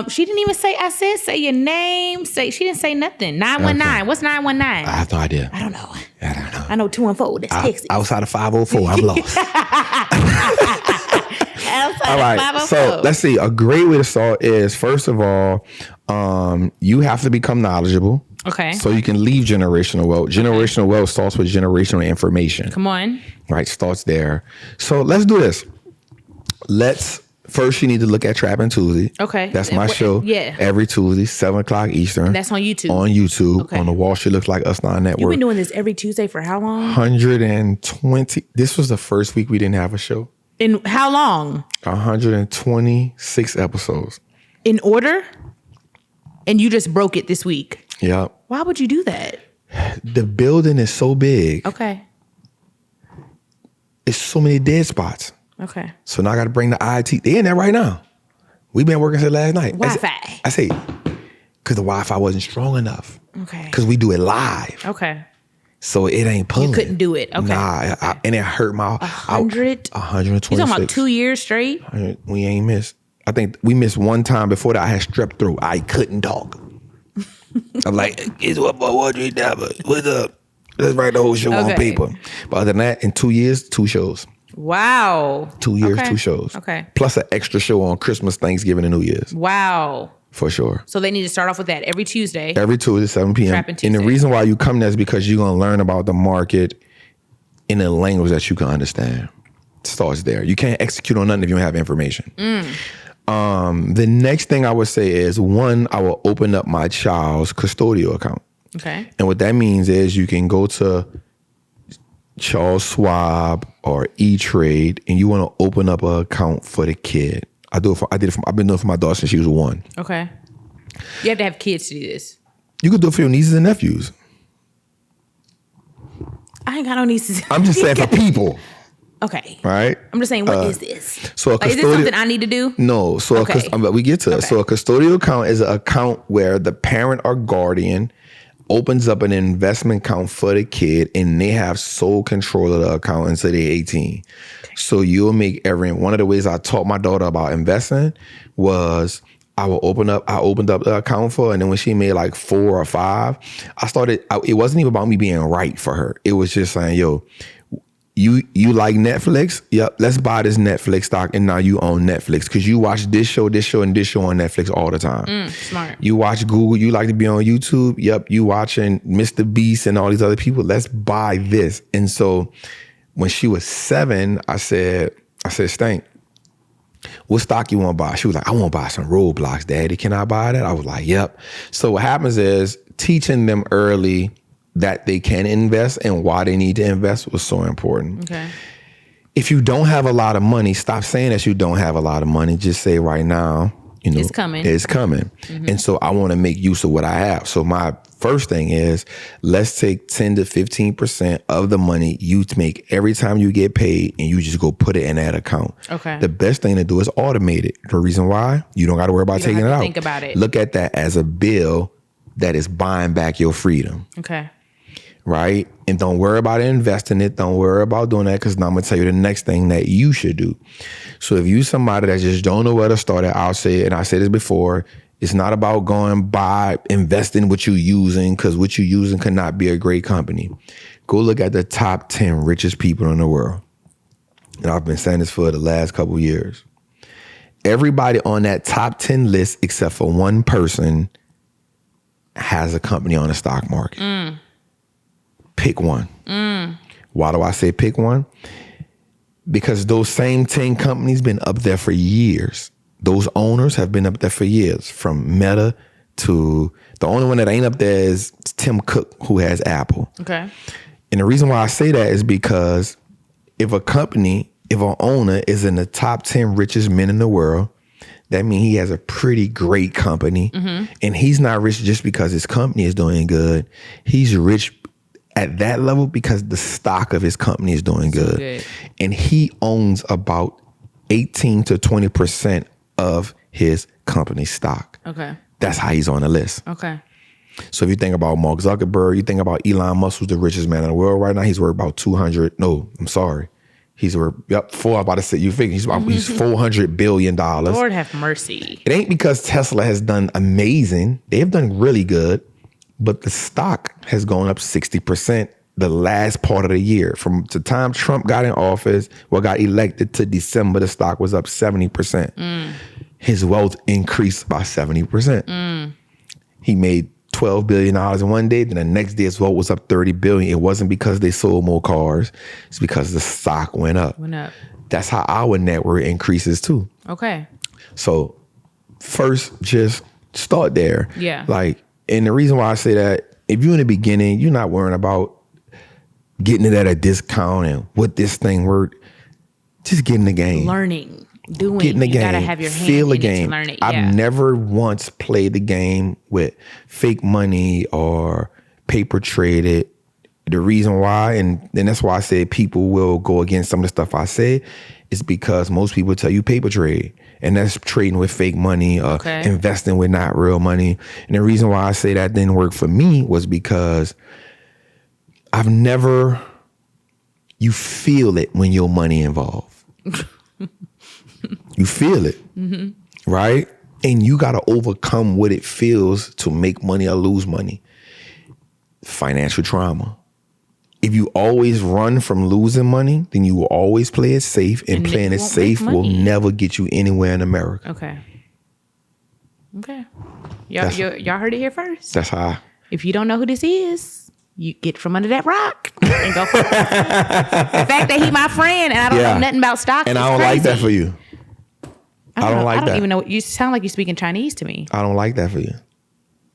She didn't even say. I said, say your name. She didn't say nothing. 919. Okay. What's 919? I have no idea. I don't know. I don't know. I know 214. That's Texas. Outside of 504, I'm lost. Outside All right. of 504. So let's see. A great way to start is, first of all, you have to become knowledgeable. Okay. So you can leave generational wealth. Generational wealth starts with generational information. Come on. Right. Starts there. So let's do this. First, you need to look at Trapping Tuesday. Okay. That's my show. Yeah. Every Tuesday, 7 o'clock Eastern. That's on YouTube. On YouTube. Okay. On the Wall Street Looks Like Us Now Network. You've been doing this every Tuesday for how long? 120. This was the first week we didn't have a show. In how long? 126 episodes. In order? And you just broke it this week. Yeah. Why would you do that? The building is so big. Okay. It's so many dead spots. Okay. So now I got to bring the IT. They in there right now. We've been working since last night. Wi-Fi. I say, because the Wi-Fi wasn't strong enough. Okay. Because we do it live. Okay. So it ain't pulling. You couldn't do it. Okay. Nah. And it hurt my... 100? 126. You talking about 2 years straight? We ain't missed. I think we missed one time. Before that, I had strep throat. I couldn't talk. I'm like, it's what Wallstreet Trapper. What's up? Let's write the whole show on paper. But other than that, in 2 years, 2 shows. Wow. 2 years, 2 shows. Okay. Plus an extra show on Christmas, Thanksgiving, and New Year's. Wow. For sure. So they need to start off with that every Tuesday. Every Tuesday, 7 p.m. And the reason why you come there is because you're going to learn about the market in a language that you can understand. It starts there. You can't execute on nothing if you don't have information. The next thing I would say is, one, I will open up my child's custodial account. Okay. And what that means is you can go to Charles Schwab or E-Trade and you want to open up an account for the kid. I've been doing it for my daughter since she was 1. Okay. You have to have kids to do this. You could do it for your nieces and nephews. I ain't got no nieces. I'm just saying for people. Okay. Right? I'm just saying, what is this? So is this something I need to do? No. So we get to it. So a custodial account is an account where the parent or guardian opens up an investment account for the kid and they have sole control of the account until they're 18. Okay. So you'll make one of the ways I taught my daughter about investing was I opened up the account for her, and then when she made like 4 or 5, it wasn't even about me being right for her. It was just saying, yo, you like Netflix? Yep, let's buy this Netflix stock, and now you own Netflix because you watch this show, and this show on Netflix all the time. Smart. You watch Google, you like to be on YouTube. Yep, you watching Mr. Beast and all these other people. Let's buy this. And so when she was 7, I said, Stank, what stock you want to buy? She was like, I want to buy some Roblox, Daddy. Can I buy that? I was like, yep. So what happens is teaching them early that they can invest and why they need to invest was so important. Okay. If you don't have a lot of money, stop saying that you don't have a lot of money. Just say right now, it's coming. It's coming. Mm-hmm. And so I want to make use of what I have. So my first thing is, let's take 10 to 15% of the money you make every time you get paid and you just go put it in that account. Okay. The best thing to do is automate it. The reason why? You don't got to worry about taking it out. Think about it. Look at that as a bill that is buying back your freedom. Okay. Right? And don't worry about investing it. Don't worry about doing that, because now I'm going to tell you the next thing that you should do. So if you somebody that just don't know where to start at, I'll say it, and I said this before, it's not about going buy, investing what you're using, because what you're using could not be a great company. Go look at the top 10 richest people in the world. And I've been saying this for the last couple of years. Everybody on that top 10 list, except for one person, has a company on the stock market. Pick one. Why do I say pick one? Because those same 10 companies been up there for years. Those owners have been up there for years, from Meta to the only one that ain't up there is Tim Cook, who has Apple. Okay. And the reason why I say that is because if an owner is in the top 10 richest men in the world, that means he has a pretty great company. Mm-hmm. And he's not rich just because his company is doing good. He's rich at that level because the stock of his company is doing good. And he owns about 18 to 20% of his company's stock. Okay. That's how he's on the list. Okay. So if you think about Mark Zuckerberg, you think about Elon Musk, who's the richest man in the world right now, he's worth about he's worth, he's $400 billion. Lord have mercy. It ain't because Tesla has done amazing. They've done really good. But the stock has gone up 60% the last part of the year. From the time Trump got in office, got elected, to December, the stock was up 70%. His wealth increased by 70%. He made $12 billion in one day. Then the next day his wealth was up $30 billion. It wasn't because they sold more cars. It's because the stock went up. That's how our net worth increases too. Okay. So first, just start there. Yeah. And the reason why I say that, if you're in the beginning, you're not worrying about getting it at a discount and what this thing worth. Just get in the game. Learning, doing. Get in the game. You gotta have your hand Feel the in game. It to learn it. I've never once played the game with fake money or paper traded. The reason why, and that's why I say people will go against some of the stuff I say, is because most people tell you paper trade. And that's trading with fake money or investing with not real money. And the reason why I say that didn't work for me was because you feel it when your money involved. You feel it. Mm-hmm. right? And you got to overcome what it feels to make money or lose money. Financial trauma. If you always run from losing money, then you will always play it safe, and playing it safe will never get you anywhere in America. Okay. Y'all heard it here first. That's how. If you don't know who this is, you get from under that rock and go for it. The fact that he my friend and I don't know nothing about stocks, and I don't like that for you. I don't like that. I don't even know. You sound like you're speaking Chinese to me. I don't like that for you.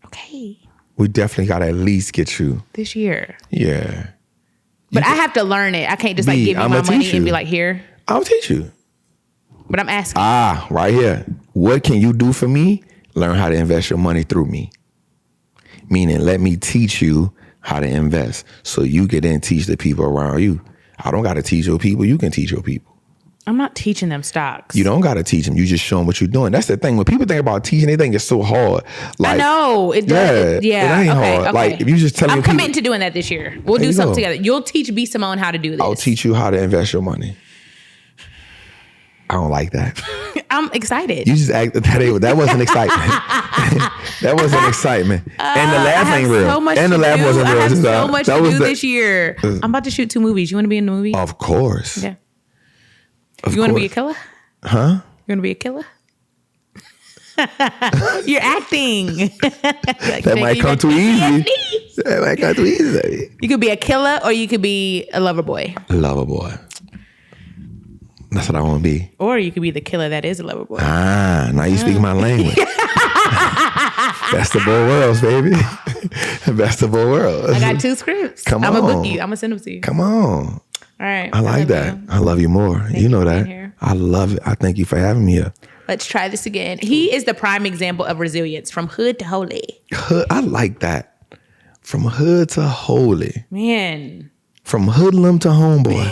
Okay. We definitely got to at least get you. This year. Yeah. But I have to learn it. I can't just like give you my money and be like, here. I'll teach you. But I'm asking. Right here. What can you do for me? Learn how to invest your money through me. Meaning, let me teach you how to invest so you can then teach the people around you. I don't got to teach your people. You can teach your people. I'm not teaching them stocks. You don't got to teach them. You just show them what you're doing. That's the thing. When people think about teaching, they think it's so hard. Like, I know. It does. It ain't hard. Okay. Like, if you just tell me. I'm committing to doing that this year. We'll do something together. You'll teach B.Simone how to do this. I'll teach you how to invest your money. I don't like that. I'm excited. You just act that wasn't excitement. That wasn't excitement. And the laugh ain't real. And the laugh wasn't real. I have so much to do this year. I'm about to shoot 2 movies. You want to be in the movie? Of course. Yeah. You want to be a killer? Huh? You want to be a killer? You're acting. That might come too easy. That might come too easy. You could be a killer or you could be a lover boy. A lover boy. That's what I want to be. Or you could be the killer that is a lover boy. Now you speak my language. Best of both worlds, baby. Best of both worlds. I got 2 scripts. Come on. I'm going to book you. I'm going to send them to you. Come on. All right. I like that. I love you more. You know that. I love it. I thank you for having me here. Let's try this again. He is the prime example of resilience, from hood to holy. Hood, I like that. From hood to holy. Man. From hoodlum to homeboy.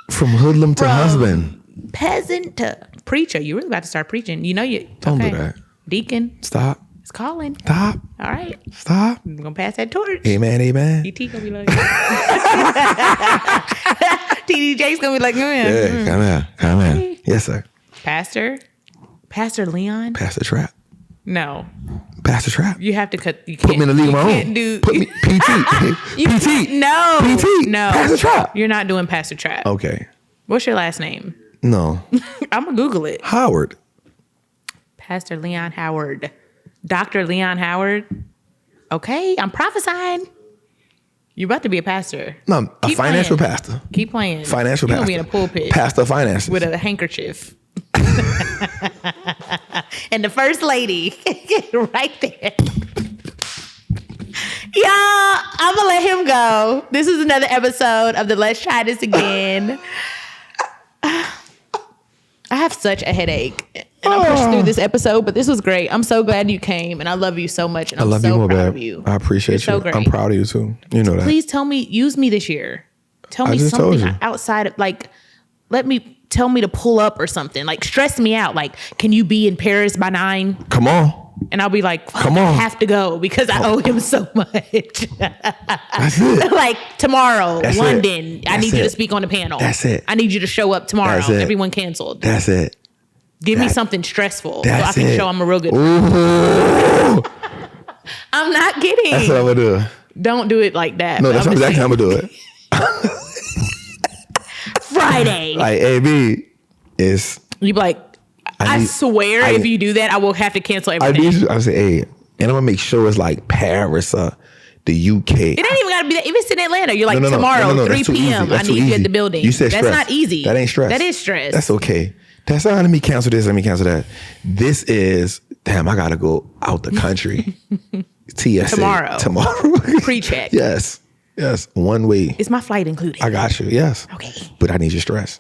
From hoodlum to husband. Peasant to preacher. You really about to start preaching. You know you. Don't do that. Deacon. Stop. It's calling. Stop. All right. Stop. I'm going to pass that torch. Amen, amen. DT going to be like. TDJ's going to be like, Yeah, come here. Yes, sir. Pastor Leon. Pastor Trap. No. Pastor Trap. You have to cut. You Put me in the league of my own. Put me PT. PT. No. PT. No. Pastor Trap. You're not doing Pastor Trap. Okay. What's your last name? No. I'm going to Google it. Howard. Pastor Leon Howard. Dr. Leon Howard. Okay. I'm prophesying. You're about to be a pastor. No, a financial pastor. Keep playing. Financial pastor. You're going to be in a pulpit. Pastor of finances. With a handkerchief. And the first lady right there. Y'all, I'm going to let him go. This is another episode of the Let's Try This Again. I have such a headache. And I'm pushed through this episode, but this was great. I'm so glad you came, and I love you so much. And I'm so more, proud babe. of you. I appreciate you. So great. I'm proud of you too. You know that. Please tell me, use me this year. Tell me something outside of, like, tell me to pull up or something. Like, stress me out. Like, can you be in Paris by 9? Come on. And I'll be like, come on. I have to go because I owe him so much. That's it. Like, tomorrow, That's London, it. I need you to speak on the panel. That's it. I need you to show up tomorrow. That's it. Everyone canceled. That's it. Give me something stressful so I can show I'm a real good Ooh. I'm not kidding. That's what I'm going to do. Don't do it like that. No, that's exactly how I'm going to do it. Friday. Like, AB is... You be like, I swear if you do that, I will have to cancel everything. I say, hey, and I'm going to make sure it's like Paris or the UK. It ain't even got to be that. If it's in Atlanta, you're like, tomorrow, 3 p.m., I need you at the building. You said stress. That's not easy. That ain't stress. That is stress. That's okay. That's not, let me cancel this, let me cancel that. This is, damn, I got to go out the country. TSA. Tomorrow. Pre-check. Yes. 1 way. Is my flight included? I got you. Yes. Okay. But I need your stress.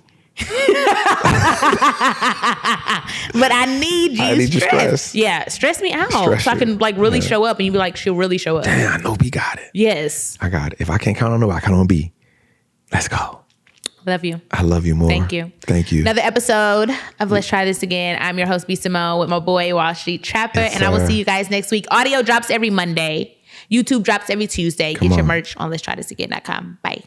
But I need you stress. Yeah, stress me out so I can like really show up, and you be like, she'll really show up. Damn, I know B got it. Yes. I got it. If I can't count on no, I count on B. Let's go. Love you. I love you more. Thank you. Thank you. Another episode of Let's Try This Again. I'm your host, b.simone, with my boy, Wallstreet Trapper. Yes, and I will see you guys next week. Audio drops every Monday. YouTube drops every Tuesday. Get your merch on letstrythisagain.com. Bye.